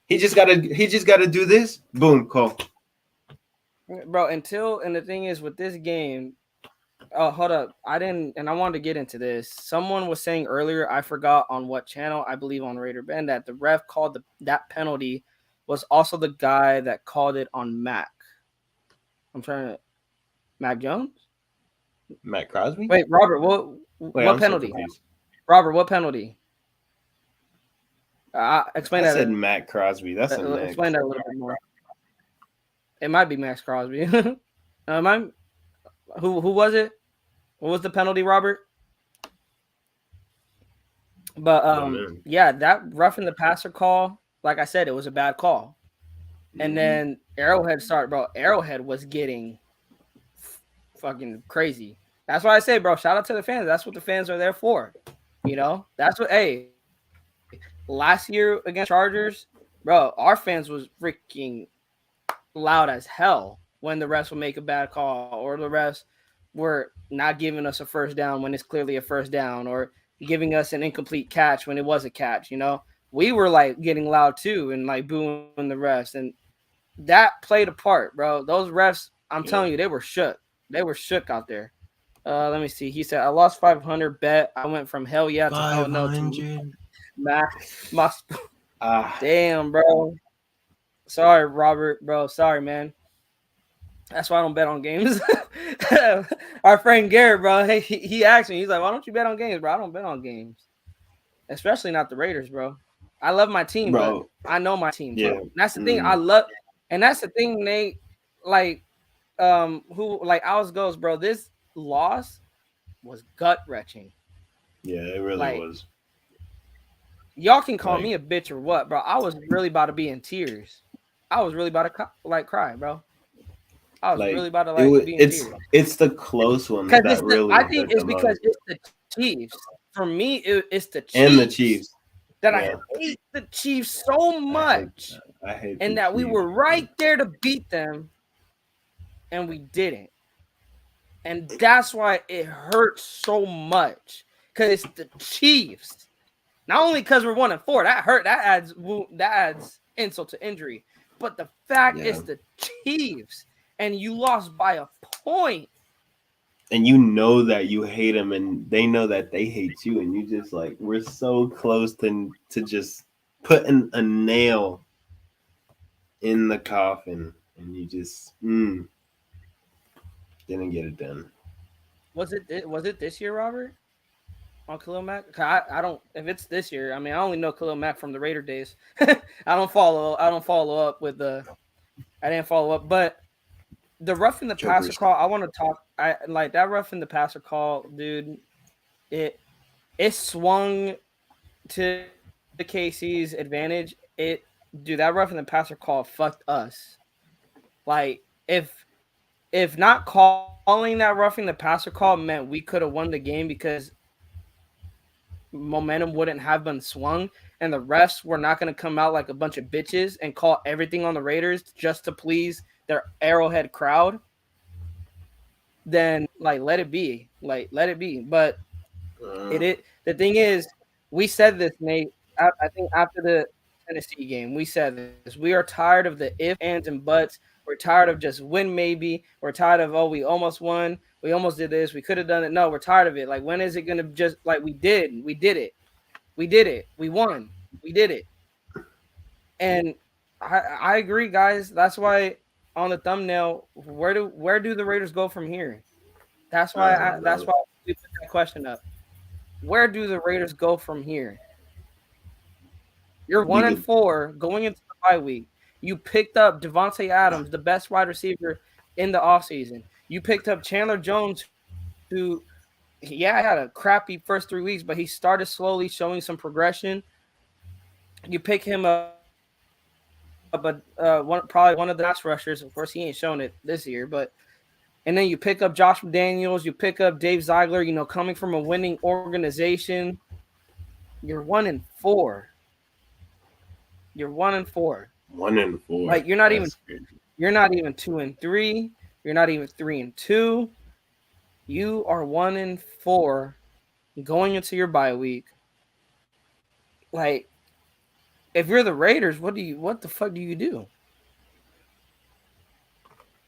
He just gotta do this. Boom, call. bro, and the thing is with this game. Oh, hold up. I didn't, and I wanted to get into this. Someone was saying earlier, I forgot on what channel, I believe on Raider Bend, that the ref called that penalty was also the guy that called it on Mac. I'm trying to, Mac Jones? Matt Crosby. Wait, Robert, Wait, what I'm so penalty? confused. Robert, what penalty? Explain I that. said Matt Crosby. That's a neck. Explain that a little bit more. It might be Max Crosby. Who was it? What was the penalty, Robert? But man. yeah, that roughing the passer call, like I said, it was a bad call. And then Arrowhead started, bro. Arrowhead was getting fucking crazy. That's why I say, bro, shout out to the fans. That's what the fans are there for. You know, that's what. Hey, last year against Chargers, bro, our fans was freaking loud as hell when the refs would make a bad call or the refs were not giving us a first down when it's clearly a first down or giving us an incomplete catch when it was a catch. You know, we were like getting loud too and like booing the refs, and that played a part, bro. Those refs, I'm telling you, they were shook. They were shook out there. Let me see. He said, I lost 500 bet. I went from hell yeah to hell no to my damn, bro. Sorry, Robert, bro. Sorry, man. That's why I don't bet on games. Our friend Garrett, bro, he asked me, he's like, why don't you bet on games, bro? I don't bet on games. Especially not the Raiders, bro. I love my team, bro. but I know my team. Yeah. And that's the thing. I love, and that's the thing, Nate. Like, who like ours goes, bro. This loss was gut wrenching. Yeah, it really was. Y'all can call me a bitch or what, bro. I was really about to be in tears. I was really about to cry, bro. I was really about to be in tears. It's the close one that really. I think it's because it's the Chiefs. For me, it's the Chiefs. And the Chiefs. That I hate the Chiefs so much. I hate and that we were right there to beat them, and we didn't. And that's why it hurts so much. Because it's the Chiefs. Not only because we're 1-4, that hurt. That adds insult to injury. But the fact is the Chiefs, and you lost by a point. And you know that you hate them, and they know that they hate you, and you just like, we're so close to just putting a nail in the coffin, and you just didn't get it done. Was it this year, Robert? On Khalil Mack? I don't. If it's this year, I mean, I only know Khalil Mack from the Raider days. I don't follow up with the. I didn't follow up, but the roughing the passer call. I want to talk. I like that roughing the passer call, dude. It swung to the KC's advantage. That roughing the passer call fucked us. Like if not calling that roughing the passer call meant we could have won the game because momentum wouldn't have been swung and the refs were not going to come out like a bunch of bitches and call everything on the Raiders just to please their Arrowhead crowd, then like let it be. But the thing is, we said this, Nate. I think after the Tennessee game, we said this. We are tired of the ifs, ands, and buts. We're tired of just win maybe. We're tired of, we almost won. We almost did this. We could have done it. No, we're tired of it. Like, when is it going to just, like, we did it. We did it. We won. We did it. And I agree, guys. That's why on the thumbnail, where do the Raiders go from here? That's why we put that question up. Where do the Raiders go from here? You're 1-4 going into the bye week. You picked up Devontae Adams, the best wide receiver in the offseason. You picked up Chandler Jones, who, had a crappy first 3 weeks, but he started slowly showing some progression. You pick him up, but probably one of the best rushers. Of course, he ain't shown it this year, but and then you pick up Josh McDaniels. You pick up Dave Ziegler. Coming from a winning organization. You're 1-4. You're 1-4. 1-4. Like That's crazy. you're not even 2-3. You're not even 3-2. You are 1-4 going into your bye week. Like, if you're the Raiders, what the fuck do you do?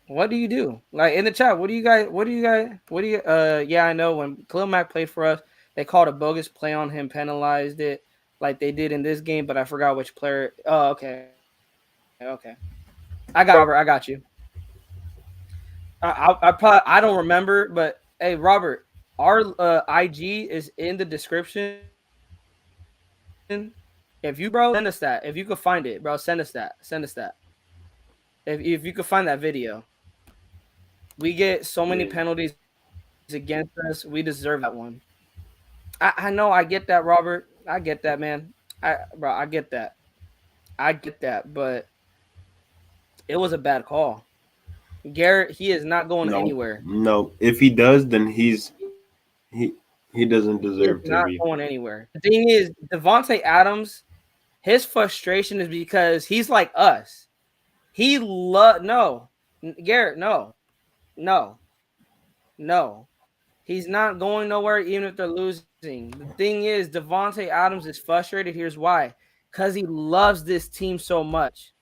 What do you do? Like in the chat, yeah, I know when Khalil Mack played for us, they called a bogus play on him, penalized it like they did in this game, but I forgot which player. Oh, okay. I got you, Robert. I got you. I don't remember, but hey, Robert, our IG is in the description. If you, bro, send us that. If you could find it, bro, send us that. Send us that. If you could find that video, we get so many Yeah. penalties against us. We deserve that one. I know. I get that, Robert. I get that, man. I get that. I get that, but it was a bad call. Garrett, he is not going No, anywhere. no. If he does, then he he He doesn't is deserve not to be. going anywhere. The thing is, Devontae Adams, his frustration is because he's like us. No, Garrett, no, no. He's not going nowhere, even if they're losing. The thing is, Devontae Adams is frustrated. Here's why: because he loves this team so much.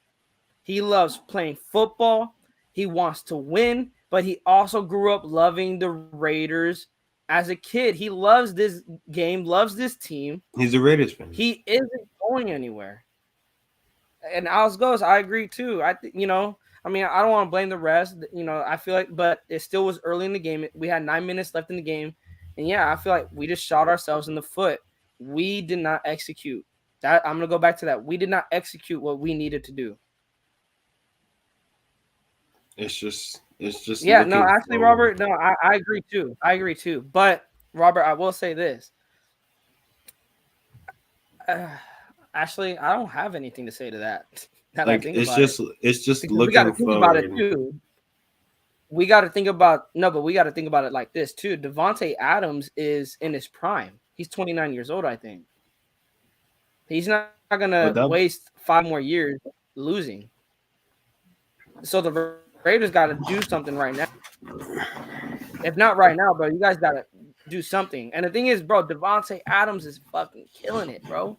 He loves playing football. He wants to win, but he also grew up loving the Raiders as a kid. He loves this game, loves this team. He's a Raiders fan. He isn't going anywhere. And Alex goes, I agree too. I mean, I don't want to blame the rest. I feel like, but it still was early in the game. We had 9 minutes left in the game, and yeah, I feel like we just shot ourselves in the foot. We did not execute. That I'm gonna go back to that. We did not execute what we needed to do. It's just Yeah, no, looking actually, forward. Robert, no, I agree too. I agree too. But Robert, I will say this. Uh, Actually, I don't have anything to say to that. That I Like think about it, it's just because we got to looking think about it forward. too. We got to think about no, but we got to think about it like this too. Devontae Adams is in his prime. He's 29 years old, I think. He's not gonna Without waste 5 more years losing. So the Raiders got to do something right now. If not right now, bro, you guys got to do something. And the thing is, bro, Devontae Adams is fucking killing it, bro.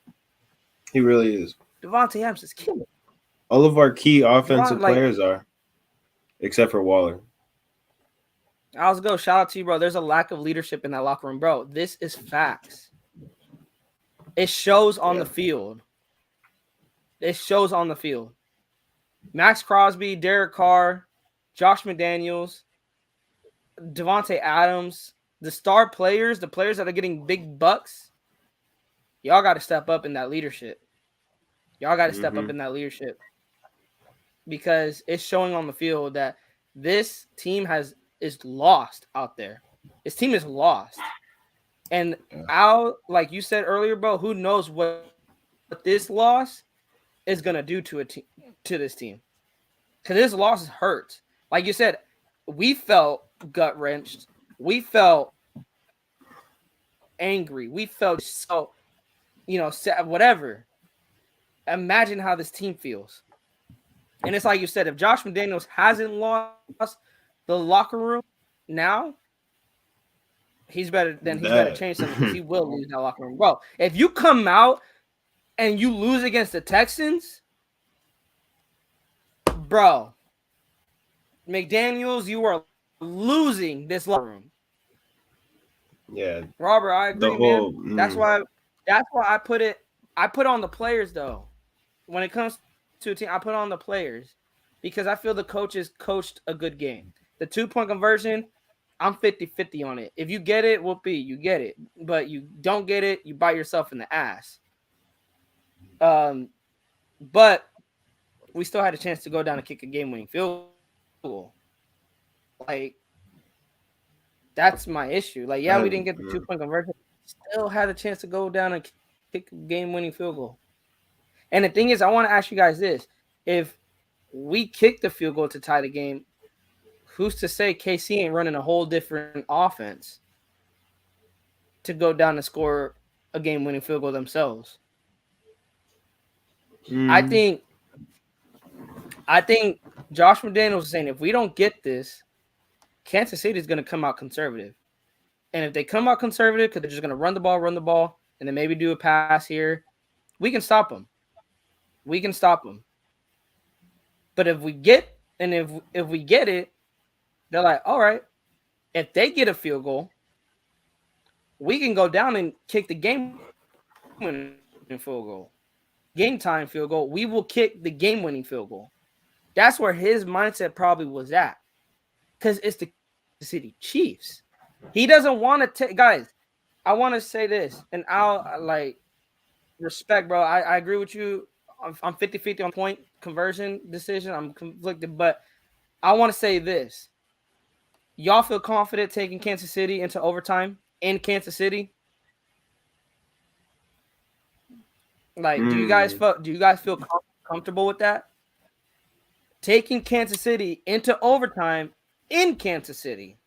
he really is. Devontae Adams is killing it. All of our key Devon, offensive like, players are, except for Waller. I'll go. Shout out to you, bro. There's a lack of leadership in that locker room, bro. This is facts. It shows on Yeah. the field. It shows on the field. Max Crosby, Derek Carr, Josh McDaniels, Devontae Adams, the star players, the players that are getting big bucks, y'all got to step up in that leadership. Y'all got to step up Hmm. in that leadership because it's showing on the field that this team is lost out there. This team is lost. And Yeah. like you said earlier, bro, who knows what this loss is gonna do to this team? Because this loss hurts. Like you said, we felt gut wrenched. We felt angry. We felt so, sad, whatever. Imagine how this team feels. And it's like you said, if Josh McDaniels hasn't lost the locker room now, he's better That change something because he will lose that locker room. Bro, if you come out and you lose against the Texans, bro, McDaniels, you are losing this locker room. yeah, Robert, I the agree, man. whole That's why I put on the players though. When it comes to a team, I put on the players because I feel the coaches coached a good game. The 2-point conversion, I'm 50-50 on it. If you get it, whoopee, you get it. But you don't get it, you bite yourself in the ass. But we still had a chance to go down and kick a game-winning field goal. Like, that's my issue. Like, yeah, we didn't get the 2-point conversion. Still had a chance to go down and kick a game-winning field goal. And the thing is, I want to ask you guys this. If we kick the field goal to tie the game, who's to say KC ain't running a whole different offense to go down and score a game-winning field goal themselves. I Mm, think I think Josh McDaniels is saying if we don't get this, Kansas City is going to come out conservative. And if they come out conservative because they're just going to run the ball, and then maybe do a pass here, we can stop them. We can stop them. But if we get it, they're like, all right, if they get a field goal, we can go down and kick the game-winning field goal. Game time field goal. We will kick the game-winning field goal. That's where his mindset probably was at, because it's the City Chiefs. He doesn't want to take, guys. I want to say this, and I'll like respect, bro. I agree with you. I'm 50-50 on point conversion decision. I'm conflicted, but I want to say this. Y'all feel confident taking Kansas City into overtime in Kansas City? Like, mm. do you guys feel comfortable with that? Taking Kansas City into overtime in Kansas City.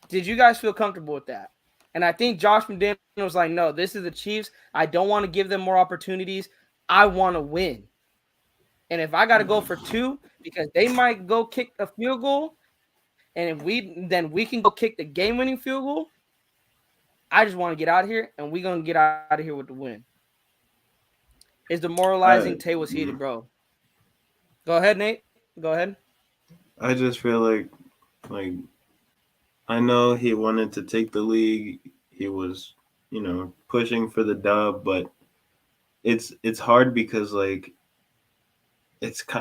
Did you guys feel comfortable with that? And I think Josh McDaniels was like, no, this is the Chiefs. I don't want to give them more opportunities. I want to win. And if I got to go for two, because they might go kick a field goal, and if we can go kick the game-winning field goal, I just want to get out of here, and we're gonna get out of here with the win. It's demoralizing. I Tay was heated, mm, bro. Go ahead, Nate. Go ahead. I just feel like I know he wanted to take the league. He was, pushing for the dub, but it's hard because like it's ki-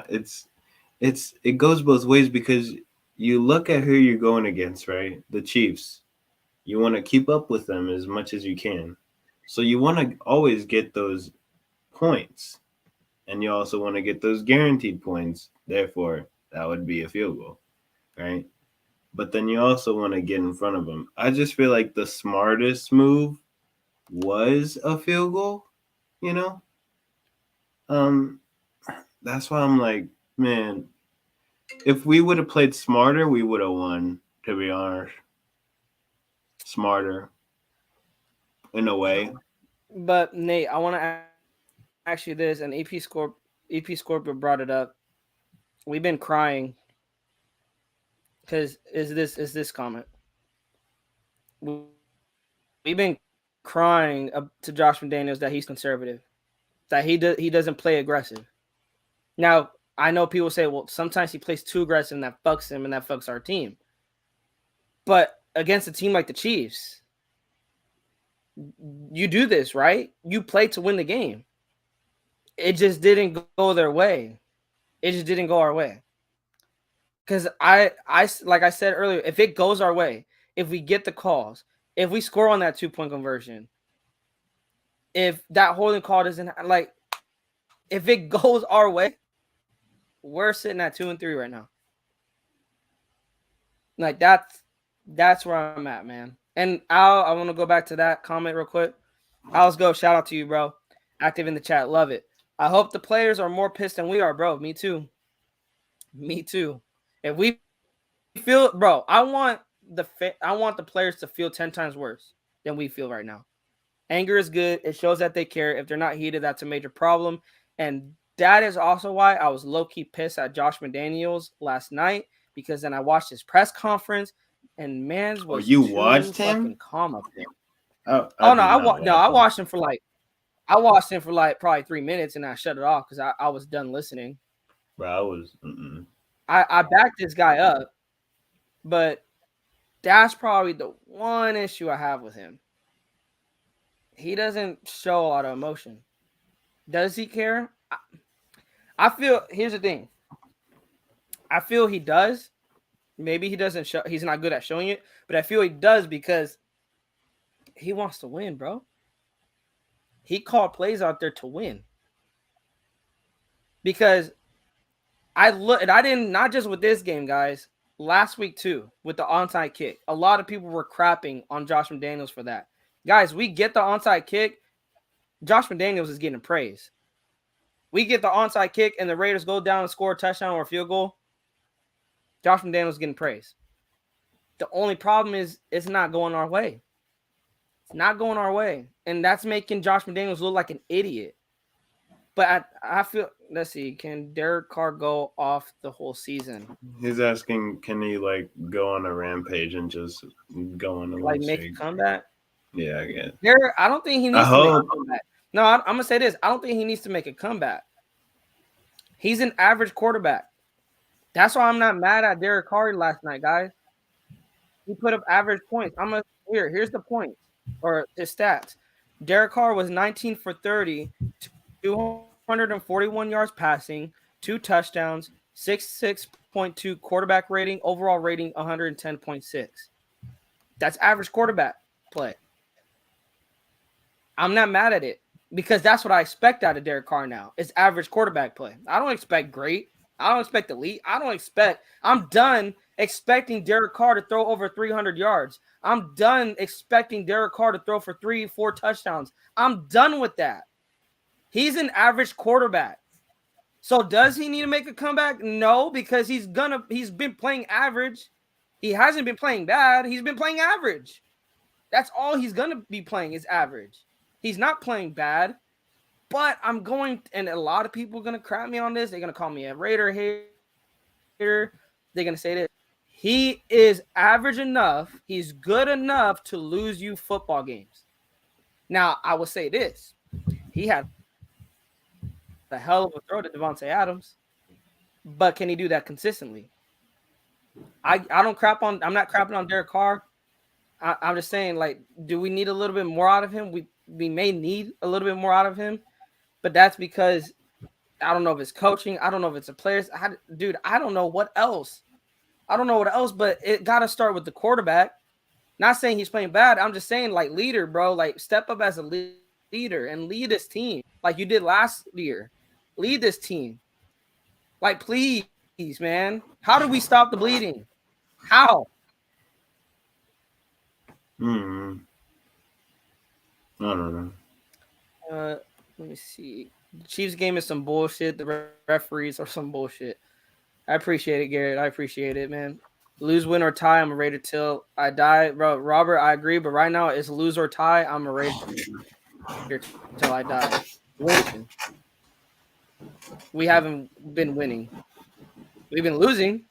it's it goes both ways because you look at who you're going against, right? The Chiefs. You want to keep up with them as much as you can. So you want to always get those points, and you also want to get those guaranteed points. Therefore, that would be a field goal, right? But then you also want to get in front of them. I just feel like the smartest move was a field goal, you know? Um that's why I'm like, man, if we would have played smarter, we would have won, to be honest. Smarter in a way. But Nate, I want to ask you this, and EP Scorpio brought it up. We've been crying because is this comment? We've been crying to Josh McDaniels that he's conservative, that he doesn't play aggressive. Now I know people say, well, sometimes he plays too aggressive, and that fucks him, and that fucks our team. But against a team like the Chiefs, you do this, right? You play to win the game. It just didn't go their way. It just didn't go our way. Because like I said earlier, if it goes our way, if we get the calls, if we score on that 2-point conversion, if that holding call doesn't, like, if it goes our way, we're sitting at 2-3 right now. Like that's where I'm at, man. And Al, I want to go back to that comment real quick. Al's go, shout out to you, bro. Active in the chat, love it. I hope the players are more pissed than we are, bro. Me too. Me too. If we feel, bro, I want the players to feel 10 times worse than we feel right now. Anger is good. It shows that they care. If they're not heated, that's a major problem. And that is also why I was low-key pissed at Josh McDaniels last night, because then I watched his press conference and Mans Oh, was you too watched fucking him? calm up there. I Oh no, did not watch I him. watched him for like probably 3 minutes, and I shut it off because I was done listening. Bro, I was. Mm-mm. I backed this guy up, but that's probably the one issue I have with him. He doesn't show a lot of emotion. Does he care? I feel, here's the thing. I feel he does. Maybe he doesn't show. He's not good at showing it, but I feel he does because he wants to win, bro. He called plays out there to win. Because I look, and I didn't, not just with this game, guys. Last week too, with the onside kick, a lot of people were crapping on Josh McDaniels for that. Guys, we get the onside kick. Josh McDaniels is getting praise. We get the onside kick, and the Raiders go down and score a touchdown or a field goal. Josh McDaniels getting praise. The only problem is it's not going our way. It's not going our way, and that's making Josh McDaniels look like an idiot. But I feel, let's see, can Derek Carr go off the whole season? He's asking, can he like go on a rampage and just go on a Like little make a streak? comeback? Yeah, I guess. Derek, I don't think he I needs to make a hope. comeback. No, I'm gonna say this. I don't think he needs to make a comeback. He's an average quarterback. That's why I'm not mad at Derek Carr last night, guys. He put up average points. Here's the points or his stats. Derek Carr was 19 for 30, 241 yards passing, 2 touchdowns, 66.2 quarterback rating, overall rating 110.6. That's average quarterback play. I'm not mad at it because that's what I expect out of Derek Carr now. It's average quarterback play. I don't expect great. I don't expect elite. I'm done expecting Derek Carr to throw over 300 yards. I'm done expecting Derek Carr to throw for 3-4 touchdowns. I'm done with that. He's an average quarterback. So does he need to make a comeback? No, because he's been playing average. He hasn't been playing bad. He's been playing average. That's all he's gonna be playing is average. He's not playing bad. But I'm going, and a lot of people are gonna crap me on this. They're gonna call me a Raider hater. They're gonna say this. He is average enough. He's good enough to lose you football games. Now, I will say this. He had a hell of a throw to Devontae Adams, but can he do that consistently? I'm not crapping on Derek Carr. I'm just saying, like, do we need a little bit more out of him? We may need a little bit more out of him, but that's because I don't know if it's coaching. I don't know if it's a players. Dude, I don't know what else. But it got to start with the quarterback. Not saying he's playing bad. I'm just saying, like, leader, bro. Like, step up as a leader and lead this team like you did last year. Lead this team. Like, please, man. How do we stop the bleeding? How? I don't know. Let me see. The Chiefs game is some bullshit. The referees are some bullshit. I appreciate it, Garrett. I appreciate it, man. Lose, win, or tie, I'm a Raider till I die. Bro, Robert, I agree, but right now it's lose or tie. I'm a Raider till I die. Winning. We haven't been winning. We've been losing.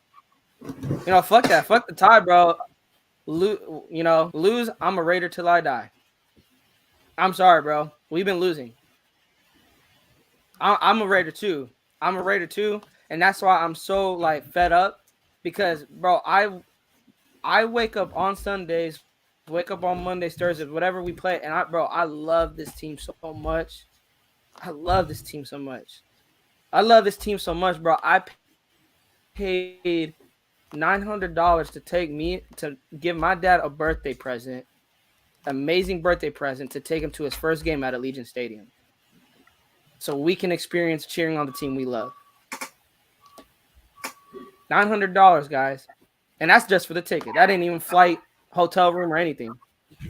Fuck that. Fuck the tie, bro. Lose, I'm a Raider till I die. I'm sorry, bro. We've been losing. I'm a Raider too. And that's why I'm so like fed up because, bro, I wake up on Sundays, wake up on Mondays, Thursdays, whatever we play, and I love this team so much. Bro. I paid $900 to give my dad a birthday present, amazing birthday present, to take him to his first game at Allegiant Stadium, so we can experience cheering on the team we love. $900, guys. And that's just for the ticket. That ain't even flight, hotel room, or anything.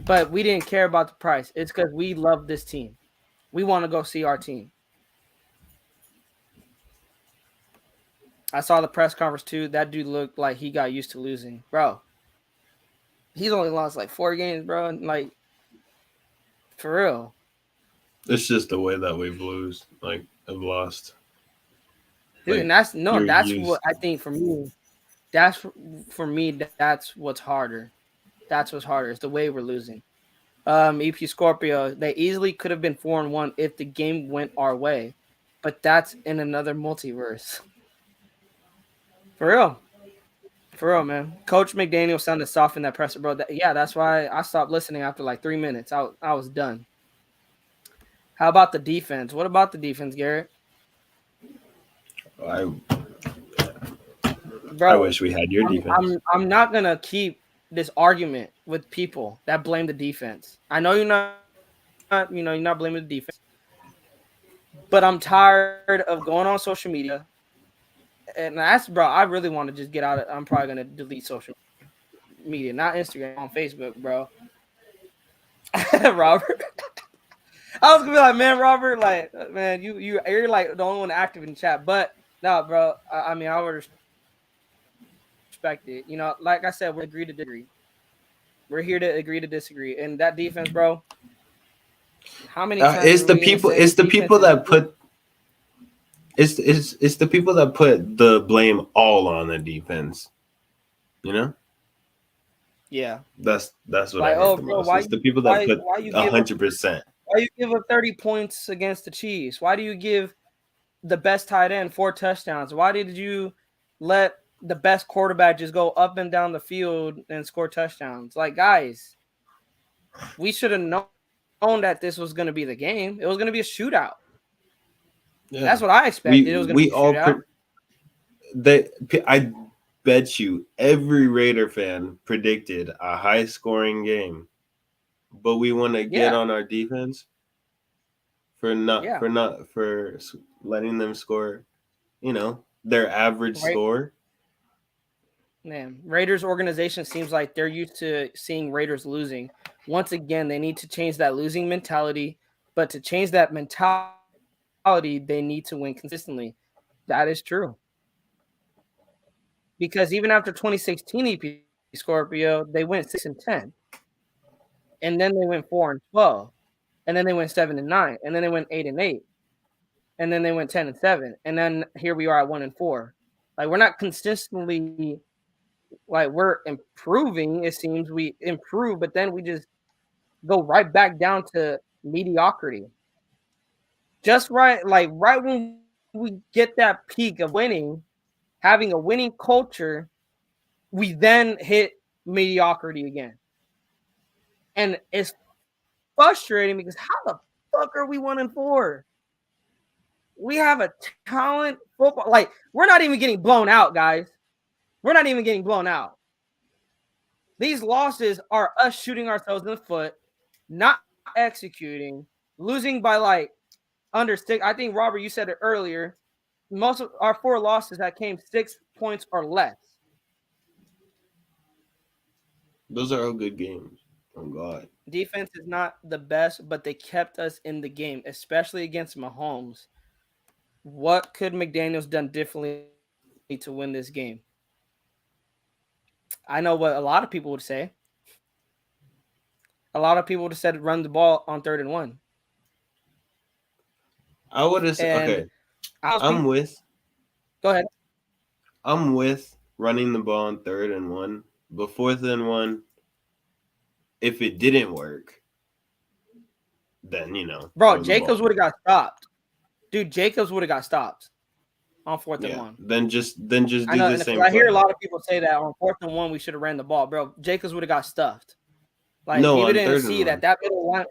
But we didn't care about the price. It's because we love this team. We want to go see our team. I saw the press conference too. That dude looked like he got used to losing. Bro, he's only lost like 4 games, bro. And like, for real. It's just the way that we've lost. Dude, Like, and that's used. what I think for me. That's what's harder. That's what's harder. It's the way we're losing. EP Scorpio, they easily could have been 4-1 if the game went our way, but that's in another multiverse. For real, man. Coach McDaniels sounded soft in that presser, bro. That's why I stopped listening after like 3 minutes. I was done. How about the defense? What about the defense, Garrett? I Bro, wish we had your defense. I'm not gonna keep this argument with people that blame the defense. I know you're not blaming the defense, but I'm tired of going on social media. And bro, I really want to just get out of. I'm probably gonna delete social media, not Instagram, on Facebook, bro. Robert, I was gonna be like, man, Robert, like, man, you're like the only one active in chat, but no, bro. I would respect it. Like I said, we agree to disagree. We're here to agree to disagree. And that defense, bro. How many times It's are the we gonna people. say It's the defense people is that put. It's the people that put the blame all on the defense. You know, yeah. that's what I Like, hate oh, the bro, most. It's the people that put why you give up 100%. why you give up 30 points against the Chiefs? Why do you give the best tight end 4 touchdowns? Why did you let the best quarterback just go up and down the field and score touchdowns? Like, guys, we should have known that this was going to be the game. It was going to be a shootout. Yeah, That's what I expected. It was going to we be a all shootout. I bet you every Raider fan predicted a high scoring game, but we want to get Yeah, on our defense yeah. for letting them score, their average Right. score. Man, Raiders organization seems like they're used to seeing Raiders losing. Once again, they need to change that losing mentality. But to change that mentality, they need to win consistently. That is true. Because even after 2016 EP Scorpio, they went 6-10, and then they went 4-12, and then they went 7-9, and then they went 8-8, and then they went 10-7, and then here we are at 1-4. Like, we're not consistently, like, we're improving. It seems we improve, but then we just go right back down to mediocrity. Just right, like right when we get that peak of winning, having a winning culture, we then hit mediocrity again. And it's frustrating because how the fuck are we 1-4? We have a talent football. Like, we're not even getting blown out, guys. We're not even getting blown out. These losses are us shooting ourselves in the foot, not executing, losing by like under 6. I think, Robert, you said it earlier. Most of our 4 losses that came 6 points or less. Those are all good games. Oh God. Defense is not the best, but they kept us in the game, especially against Mahomes. What could McDaniels done differently to win this game? I know what a lot of people would say. A lot of people would have said run the ball on 3rd and 1. I would have And okay. I'm with go ahead. I'm with running the ball on 3rd and 1, but 4th and 1. If it didn't work, then Bro, throw the Jacobs ball. would have got stopped. Dude, Jacobs would have got stopped on 4th and 1. Then just I do know, the and same I hear a play. lot of people say that on 4th and 1 we should have ran the ball, bro. Jacobs would have got stuffed. Like, No, people on didn't 3rd see and 1. that middle line.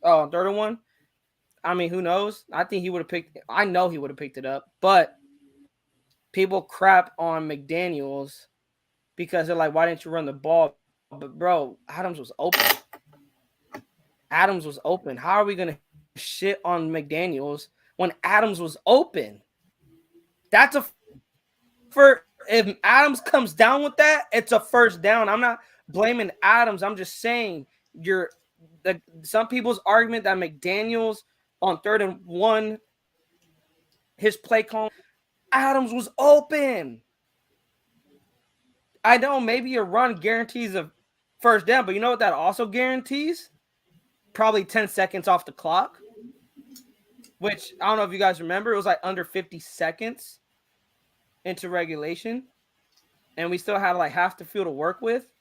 Oh, on 3rd and 1. I mean, who knows? I think he would have picked. I know he would have picked it up, but people crap on McDaniels because they're like, "Why didn't you run the ball?" But bro, Adams was open. Adams was open. How are we gonna shit on McDaniels when Adams was open? That's a for if Adams comes down with that, it's a first down. I'm not blaming Adams. I'm just saying some people's argument that McDaniels on 3rd and 1, his play call, Adams was open. I know maybe a run guarantees a first down, but you know what that also guarantees? Probably 10 seconds off the clock, which I don't know if you guys remember. It was like under 50 seconds into regulation, and we still had like half the field to work with,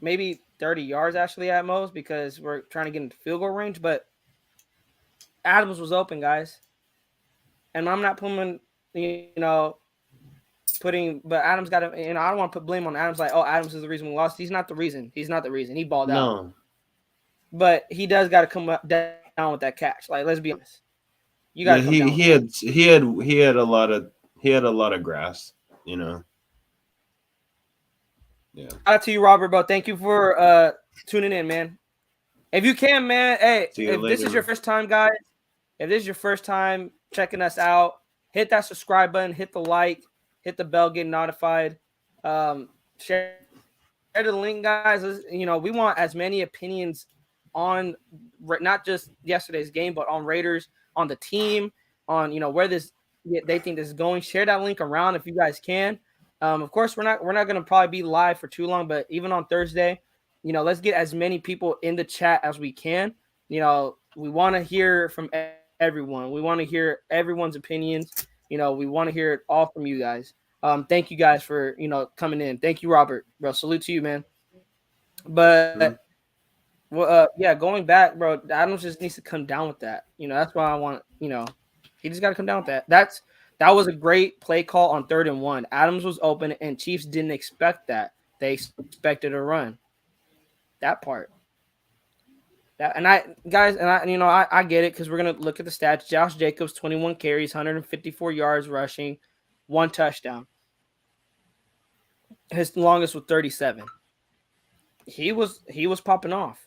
maybe 30 yards actually at most because we're trying to get into field goal range, but Adams was open, guys. And I'm not putting, but Adams got to, I don't want to put blame on Adams like, oh, Adams is the reason we lost. He's not the reason. He's not the reason. He balled out. No. But he does got to come down with that catch. Like, let's be honest. You got Yeah, to come down. he had a lot of grass, Yeah. Shout out to you, Robert, bro. Thank you for tuning in, man. If you can, man, hey, if this is your first time, guys, if this is your first time checking us out, hit that subscribe button, hit the like, hit the bell, get notified. Share the link, guys. We want as many opinions on not just yesterday's game, but on Raiders, on the team, on where they think this is going. Share that link around if you guys can. Of course, we're not going to probably be live for too long, but even on Thursday, let's get as many people in the chat as we can. We want to hear from everyone. We want to hear everyone's opinions. We want to hear it all from you guys. Thank you guys for coming in. Thank you, Robert, bro. Salute to you, man. But Mhm. well, yeah, going back, bro. Adams just needs to come down with that. That's why I want. He just got to come down with that. That was a great play call on 3rd and 1. Adams was open, and Chiefs didn't expect that. They expected a run. That part. That and I guys and I get it because we're gonna look at the stats. Josh Jacobs 21 carries, 154 yards rushing, 1 touchdown. His longest was 37. He was popping off.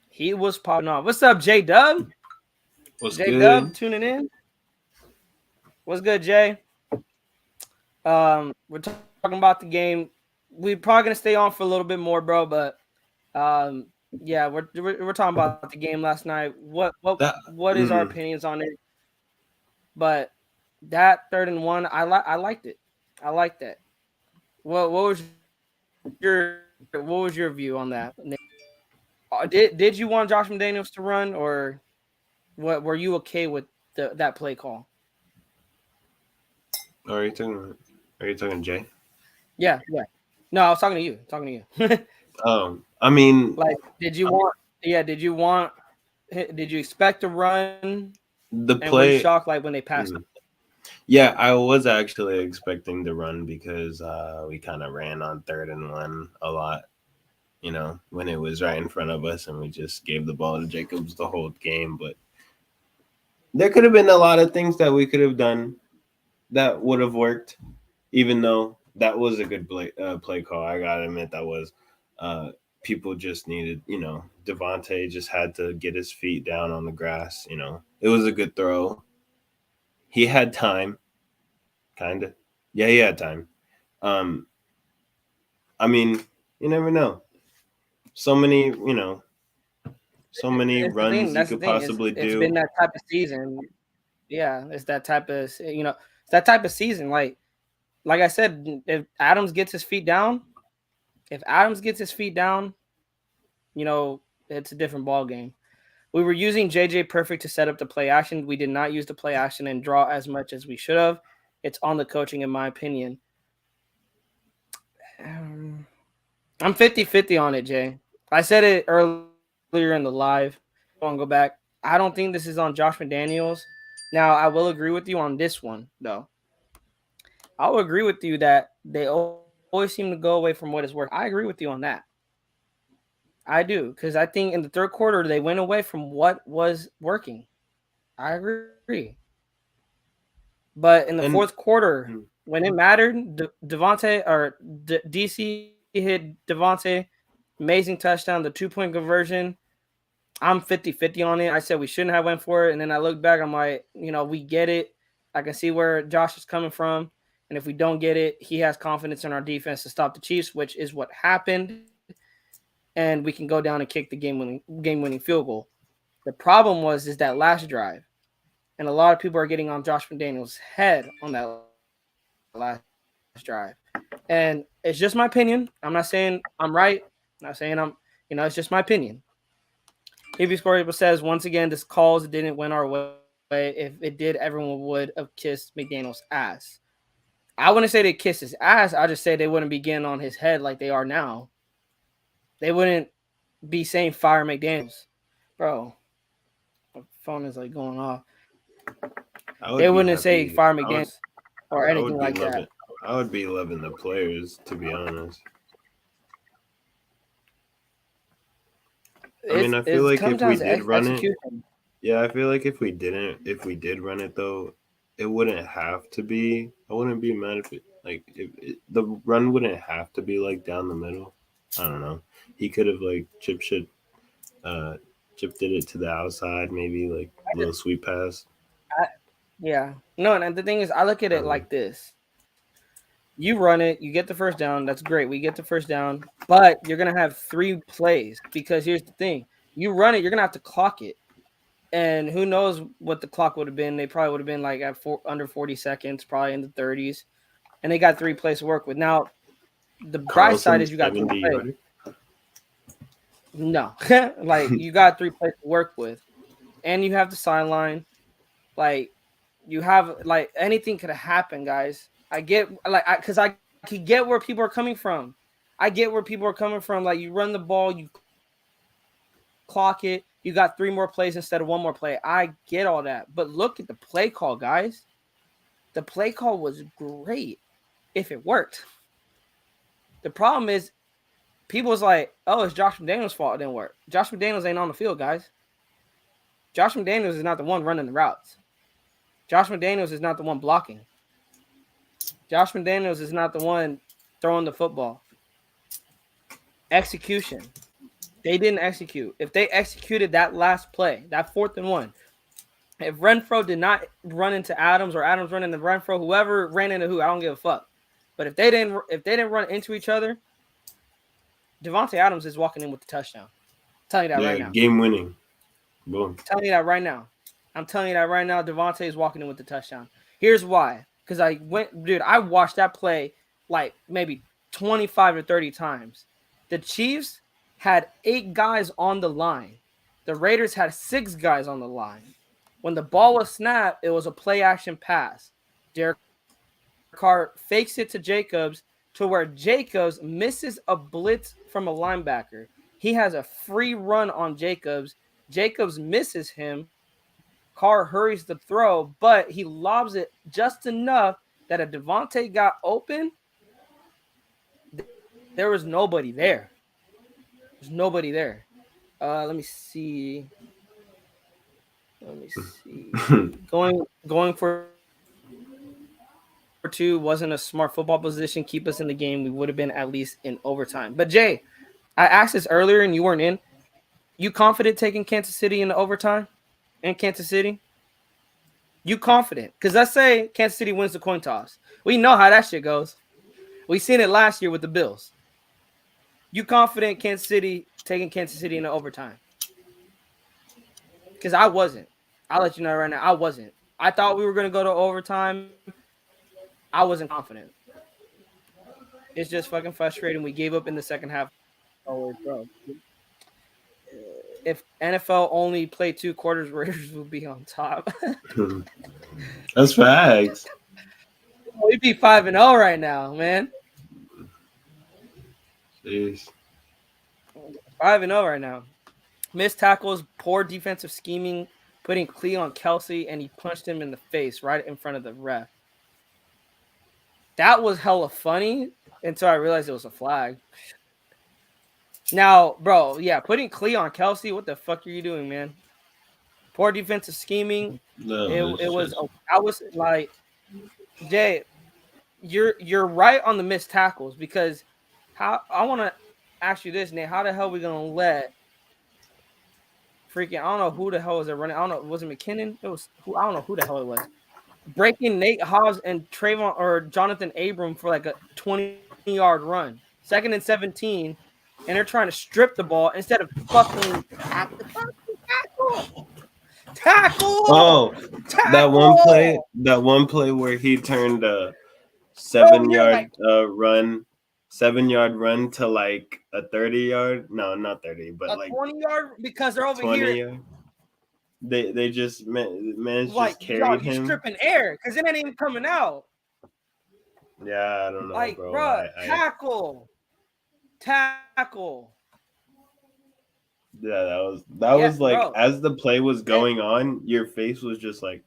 He was popping off. What's up, J Dub? What's J Dub good? tuning in. What's good, Jay? We're talking about the game. We're probably gonna stay on for a little bit more, bro. But yeah, we're talking about the game last night. That What is our mm, opinions on it? But that 3rd and 1, I liked it. I liked that. What was your view on that, Nate? Did you want Josh McDaniels to run, or what? Were you okay with that play call? are you talking? Are you talking Jay? Yeah, yeah. No, I was talking to you. Talking to you. I mean, Like, did you want? Yeah, did you want? Did you expect to run? the And were you play. shocked like when they passed? mm, Yeah, I was actually expecting the run because we kind of ran on 3rd and 1 a lot. When it was right in front of us, and we just gave the ball to Jacobs the whole game. But there could have been a lot of things that we could have done that would have worked, even though that was a good play call. I gotta admit that was. Uh, People just needed, Devontae just had to get his feet down on the grass. It was a good throw. He had time, kind of. Yeah, he had time. Um, I mean, you never know. So many, so many It's the thing. runs you That's the could thing. possibly It's been do. that type of season. Yeah, it's that type of it's that type of season. Like I said, if Adams gets his feet down, it's a different ball game. We were using JJ Perfect to set up the play action. We did not use the play action and draw as much as we should have. It's on the coaching, in my opinion. I'm 50-50 on it, Jay. I said it earlier in the live. I want to go back. I don't think this is on Josh McDaniels. Now, I will agree with you on this one, though. I'll agree with you that they always seem to go away from what is working. I agree with you on that. I do, because I think in the 3rd quarter, they went away from what was working. I agree. But in the fourth And quarter, mm, when it mattered, Devontae or DC hit Devontae, amazing touchdown, the 2-point conversion. I'm 50-50 on it. I said we shouldn't have went for it. And then I look back, I'm like, we get it. I can see where Josh is coming from. And if we don't get it, he has confidence in our defense to stop the Chiefs, which is what happened. And we can go down and kick the game winning field goal. The problem is that last drive. And a lot of people are getting on Josh McDaniels' head on that last drive. And it's just my opinion. I'm not saying I'm right. I'm not saying it's just my opinion. If Scorpio says once again, this calls didn't win our way. If it did, everyone would have kissed McDaniel's ass. I wouldn't say they kissed his ass. I just say they wouldn't be getting on his head like they are now. They wouldn't be saying fire McDaniels, bro. My phone is like going off. I They would be wouldn't say happy. fire I would. McDaniels or I anything would be like that. loving. I would be loving the players, to be honest. I mean, I feel It like comes if down we to did run it, execution. yeah, I feel like if we did run it though, it wouldn't have to be. I wouldn't be mad if it like if the run wouldn't have to be like down the middle. I don't know. He could have like uh Chip did it to the outside, maybe like a little sweet pass. I, yeah, no, and the thing is, I look at it Um, like this: you run it, you get the first down. That's great. We get the first down, but you're gonna have 3 plays because here's the thing: you run it, you're gonna have to clock it, and who knows what the clock would have been? They probably would have been like under 40 seconds, probably in the 30s, and they got 3 plays to work with. Now, The bright side Carlson is you got 3 70 plays. yarder. No, like you got 3 plays to work with, and you have the sideline. Like you have like anything could have happened, guys. I get because I could get where people are coming from. I get where people are coming from. Like you run the ball, you clock it, you got 3 more plays instead of 1 more play. I get all that, but look at the play call, guys. The play call was great if it worked. The problem is people was like, "Oh, it's Josh McDaniels' fault it didn't work." Josh McDaniels ain't on the field, guys. Josh McDaniels is not the one running the routes. Josh McDaniels is not the one blocking. Josh McDaniels is not the one throwing the football. Execution. They didn't execute. If they executed that last play, that 4th and 1, if Renfro did not run into Adams or Adams run into Renfro, whoever ran into who, I don't give a fuck. But if they didn't run into each other, Devontae Adams is walking in with the touchdown. I'm telling you that right now. Game winning. Boom. I'm telling you that right now. I'm telling you that right now. Devontae is walking in with the touchdown. Here's why. Because I watched that play like maybe 25 or 30 times. The Chiefs had 8 guys on the line. The Raiders had 6 guys on the line. When the ball was snapped, it was a play action pass. Derek Carr fakes it to Jacobs to where Jacobs misses a blitz from a linebacker. He has a free run on Jacobs. Jacobs misses him. Carr hurries the throw, but he lobs it just enough that if Devontae got open, there was nobody there. There's nobody there. Let me see. Going for 2 wasn't a smart football position. Keep us in the game. We would have been at least in overtime. But Jay, I asked this earlier and you weren't in. You confident taking Kansas City in the overtime? In Kansas City? You confident? Because let's say Kansas City wins the coin toss. We know how that shit goes. We seen it last year with the Bills. You confident Kansas City taking Kansas City in the overtime? Because I wasn't. I'll let you know right now. I wasn't. I thought we were going to go to overtime. I wasn't confident. It's just fucking frustrating. We gave up in the second half. Oh, bro. If NFL only played 2 quarters, Raiders would be on top. That's facts. We'd be 5-0 right now, man. Jeez. 5-0 right now. Missed tackles, poor defensive scheming, putting Clee on Kelsey, and he punched him in the face right in front of the ref. That was hella funny until I realized it was a flag. Now, bro, yeah, putting Clee on Kelsey, what the fuck are you doing, man? Poor defensive scheming. No, it was. I was like, Jay, you're right on the missed tackles because how I want to ask you this, Nate. How the hell are we gonna let freaking? I don't know who the hell was it running. I don't know. Was it McKinnon? It was who? I don't know who the hell it was. Breaking Nate Hobbs and Trayvon or Jonathan Abram for like a 20-yard run. 2nd and 17, and they're trying to strip the ball instead of fucking tackle. Oh, Tackle! that one play where he turned a 7-yard run 7-yard run to like a 30-yard. No, not 30, but a like 20-yard because they're over 20 here. Yard. They just man Like, just carried you him. stripping air because it ain't even coming out. Yeah, I don't know, Like, bro. tackle. Yeah, that was like bro. as the play was going on, your face was just like,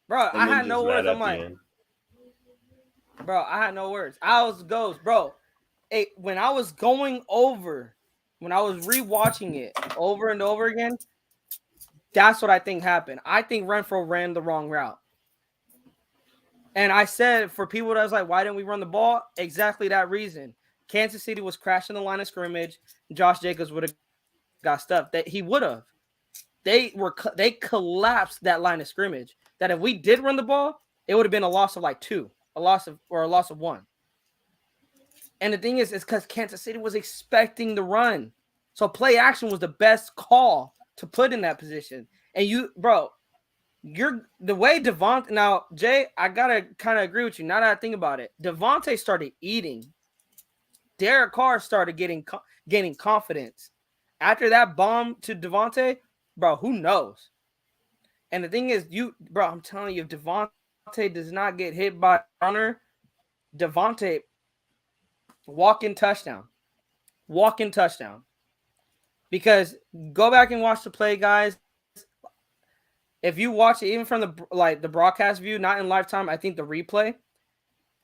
bro. I had no words. I'm like, bro, I had no words. I was ghost, bro. Hey, when I was going over, when I was rewatching it over and over again, that's what I think happened. I think Renfro ran the wrong route. And I said for people that was like, why didn't we run the ball? Exactly that reason. Kansas City was crashing the line of scrimmage. Josh Jacobs would have got stuff that he would have. They collapsed that line of scrimmage. That if we did run the ball, it would have been a loss of like 2, a loss of 1. And the thing is, it's because Kansas City was expecting the run. So play action was the best call to put in that position. And you, bro, You're the way Devontae now, Jay. I gotta kind of agree with you. Now that I think about it, Devontae started eating. Derek Carr started gaining confidence after that bomb to Devontae, bro. Who knows? And the thing is, bro, I'm telling you, if Devontae does not get hit by Hunter, Devontae walk-in touchdown. Because go back and watch the play, guys. If you watch it, even from the broadcast view, not in lifetime, I think the replay,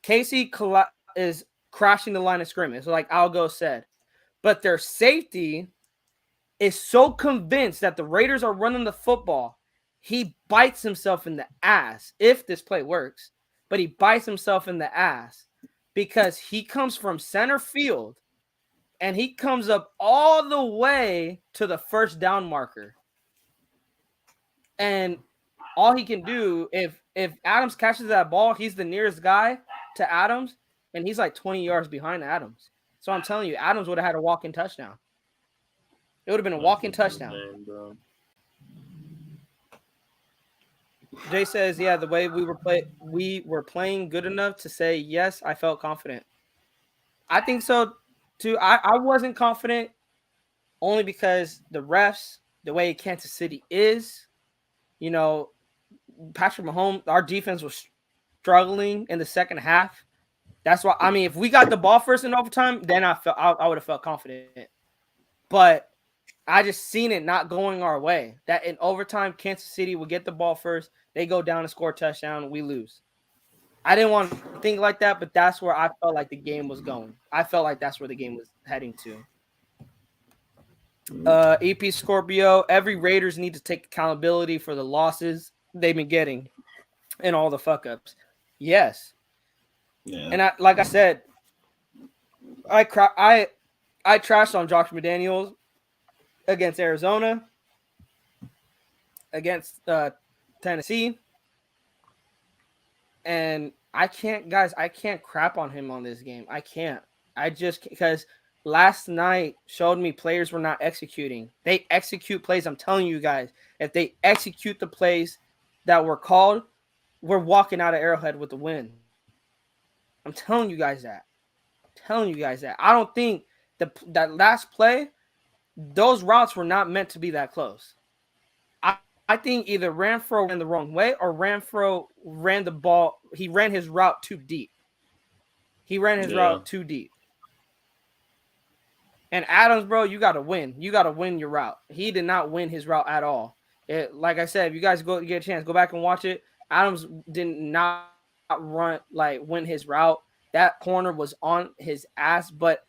Casey is crashing the line of scrimmage, like Algo said. But their safety is so convinced that the Raiders are running the football, he bites himself in the ass if this play works. But he bites himself in the ass because he comes from center field and he comes up all the way to the first down marker. And all he can do, if Adams catches that ball, he's the nearest guy to Adams, and he's like 20 yards behind Adams. So I'm telling you, Adams would have had a walk-in touchdown. It would have been a walk-in touchdown. Jay says, yeah, the way we were playing good enough to say, yes, I felt confident. I think so, too. I wasn't confident only because the refs, the way Kansas City is, you know, Patrick Mahomes, our defense was struggling in the second half. That's why, I mean, if we got the ball first in overtime, then I would have felt confident. But I just seen it not going our way. That in overtime, Kansas City would get the ball first. They go down and score a touchdown. We lose. I didn't want to think like that, but that's where I felt like the game was going. I felt like that's where the game was heading to. EP Scorpio, every Raiders need to take accountability for the losses they've been getting and all the fuck ups. Yes. Yeah. And like I said, I trashed on Josh McDaniels against Arizona, against Tennessee. And I can't crap on him on this game. I can't. Because last night showed me players were not executing. They execute plays. I'm telling you guys, if they execute the plays that were called, we're walking out of Arrowhead with the win. I'm telling you guys that. I don't think that last play, those routes were not meant to be that close. I think either Renfro ran the wrong way or Renfro ran the ball. He ran his route too deep. And Adams, bro, you got to win. You got to win your route. He did not win his route at all. Like I said, if you guys get a chance, go back and watch it. Adams did not win his route. That corner was on his ass. But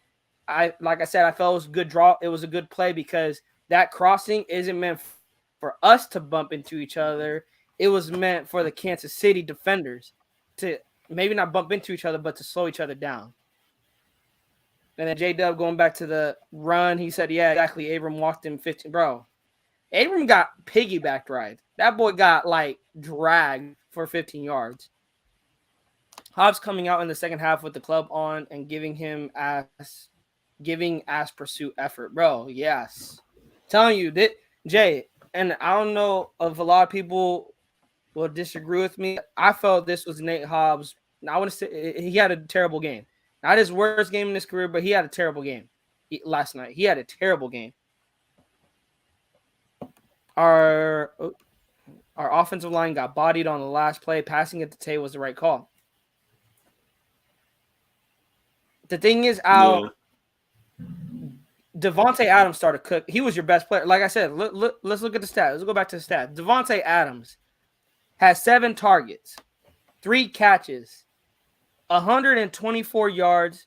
like I said, I felt it was a good draw. It was a good play because that crossing isn't meant for us to bump into each other. It was meant for the Kansas City defenders to maybe not bump into each other, but to slow each other down. And then J-Dub going back to the run, he said, yeah, exactly. Abram walked him 15. Bro, Abram got piggybacked right. That boy got, dragged for 15 yards. Hobbs coming out in the second half with the club on and giving ass pursuit effort. Bro, yes. Telling you, Jay, and I don't know if a lot of people will disagree with me. I felt this was Nate Hobbs. I want to say he had a terrible game. Not his worst game in his career, but he had a terrible game last night. He had a terrible game. Our offensive line got bodied on the last play. Passing it to Tay was the right call. The thing is, Devontae Adams started cook. He was your best player. Like I said, let's look at the stats. Let's go back to the stats. Devontae Adams has 7 targets, 3 catches, 124 yards,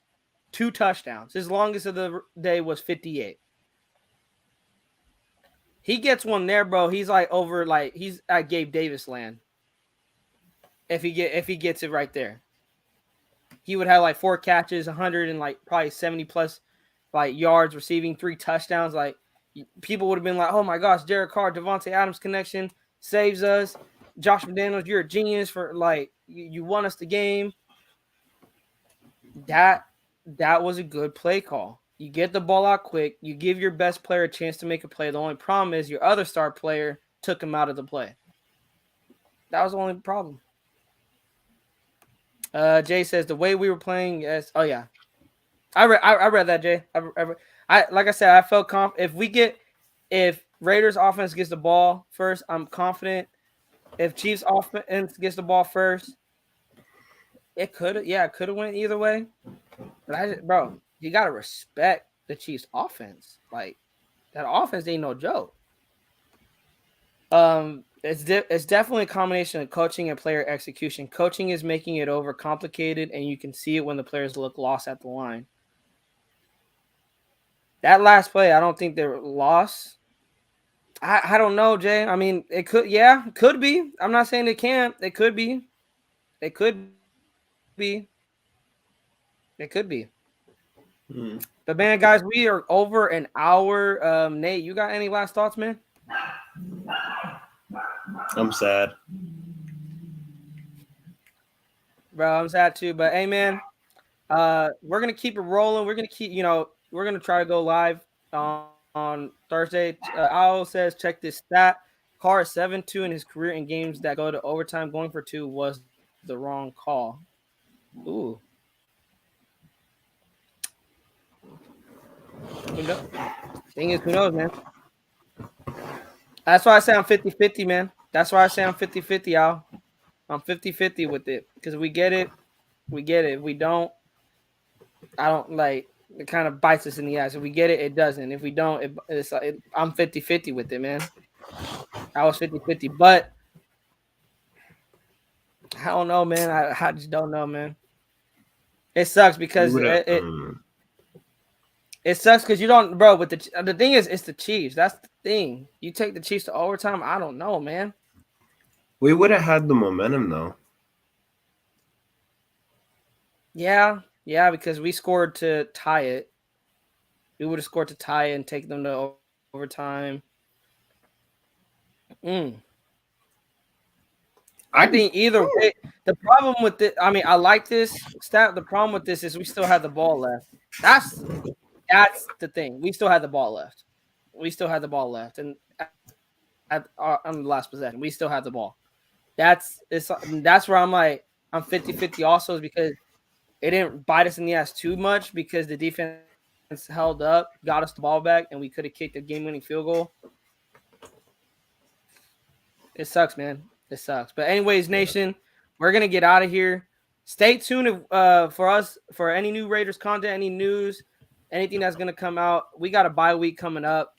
2 touchdowns. His longest of the day was 58. He gets one there, bro. He's he's at Gabe Davis land. If he gets it right there, he would have 4 catches, 100 and probably 70 plus yards receiving, 3 touchdowns. People would have been like, oh my gosh, Derek Carr, Devontae Adams connection saves us. Josh McDaniels, you're a genius for you won us the game. That was a good play call. You get the ball out quick. You give your best player a chance to make a play. The only problem is your other star player took him out of the play. That was the only problem. Jay says the way we were playing. Yes. Oh yeah. I read that, Jay. I like I said, I felt if Raiders offense gets the ball first, I'm confident. If Chiefs offense gets the ball first, it could have went either way. But bro, you gotta respect the Chiefs offense. Like that offense ain't no joke. It's definitely a combination of coaching and player execution. Coaching is making it over complicated, and you can see it when the players look lost at the line. That last play, I don't think they were lost. I don't know, Jay. I mean, could be. I'm not saying they can't. It could be. It could be. It could be. But man, guys, we are over an hour. Nate, you got any last thoughts, man? I'm sad. Bro, I'm sad too. But hey, man, we're gonna keep it rolling. We're gonna try to go live on Thursday. Owl says, check this stat. Carr 7-2 in his career in games that go to overtime. Going for 2 was the wrong call. Ooh. Thing is, who knows, man? That's why I say I'm 50-50, man. That's why I say I'm 50-50, Al. I'm 50-50 with it. Because we get it. We get it. If we don't, I don't like it kind of bites us in the ass. If we get it, it doesn't. If we don't, I'm 50-50 with it, man. I was 50-50. But I don't know, man. I just don't know, man. It sucks because it sucks because you don't, bro. But the thing is, it's the Chiefs. That's the thing. You take the Chiefs to overtime. I don't know, man. We would have had the momentum though. Yeah, because we scored to tie it. We would have scored to tie it and take them to overtime. I think either way. The problem with it, I mean, I like this stat. The problem with this is we still have the ball left. That's the thing. We still had the ball left. And on the last possession, we still had the ball. That's where I'm like, I'm 50-50 also, is because it didn't bite us in the ass too much because the defense held up, got us the ball back, and we could have kicked a game-winning field goal. It sucks, man. It sucks. But anyways, Nation, we're going to get out of here. Stay tuned for us for any new Raiders content, any news, anything that's going to come out. We got a bye week coming up.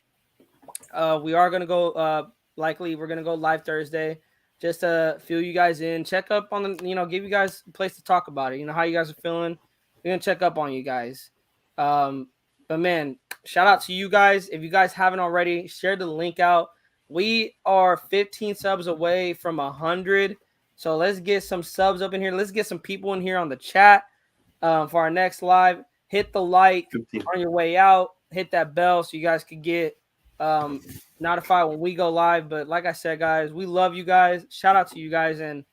We are going to go likely we're going to go live Thursday just to fill you guys in, check up on the, give you guys a place to talk about it. How you guys are feeling. We're going to check up on you guys. But man, shout out to you guys. If you guys haven't already, share the link out. We are 15 subs away from 100. So let's get some subs up in here. Let's get some people in here on the chat for our next live. Hit the like 15. On your way out. Hit that bell so you guys can get notified when we go live. But like I said, guys, we love you guys. Shout out to you guys. And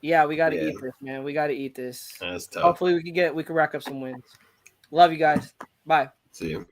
yeah, we got to eat this, man. We got to eat this. That's tough. Hopefully we can rack up some wins. Love you guys. Bye. See you.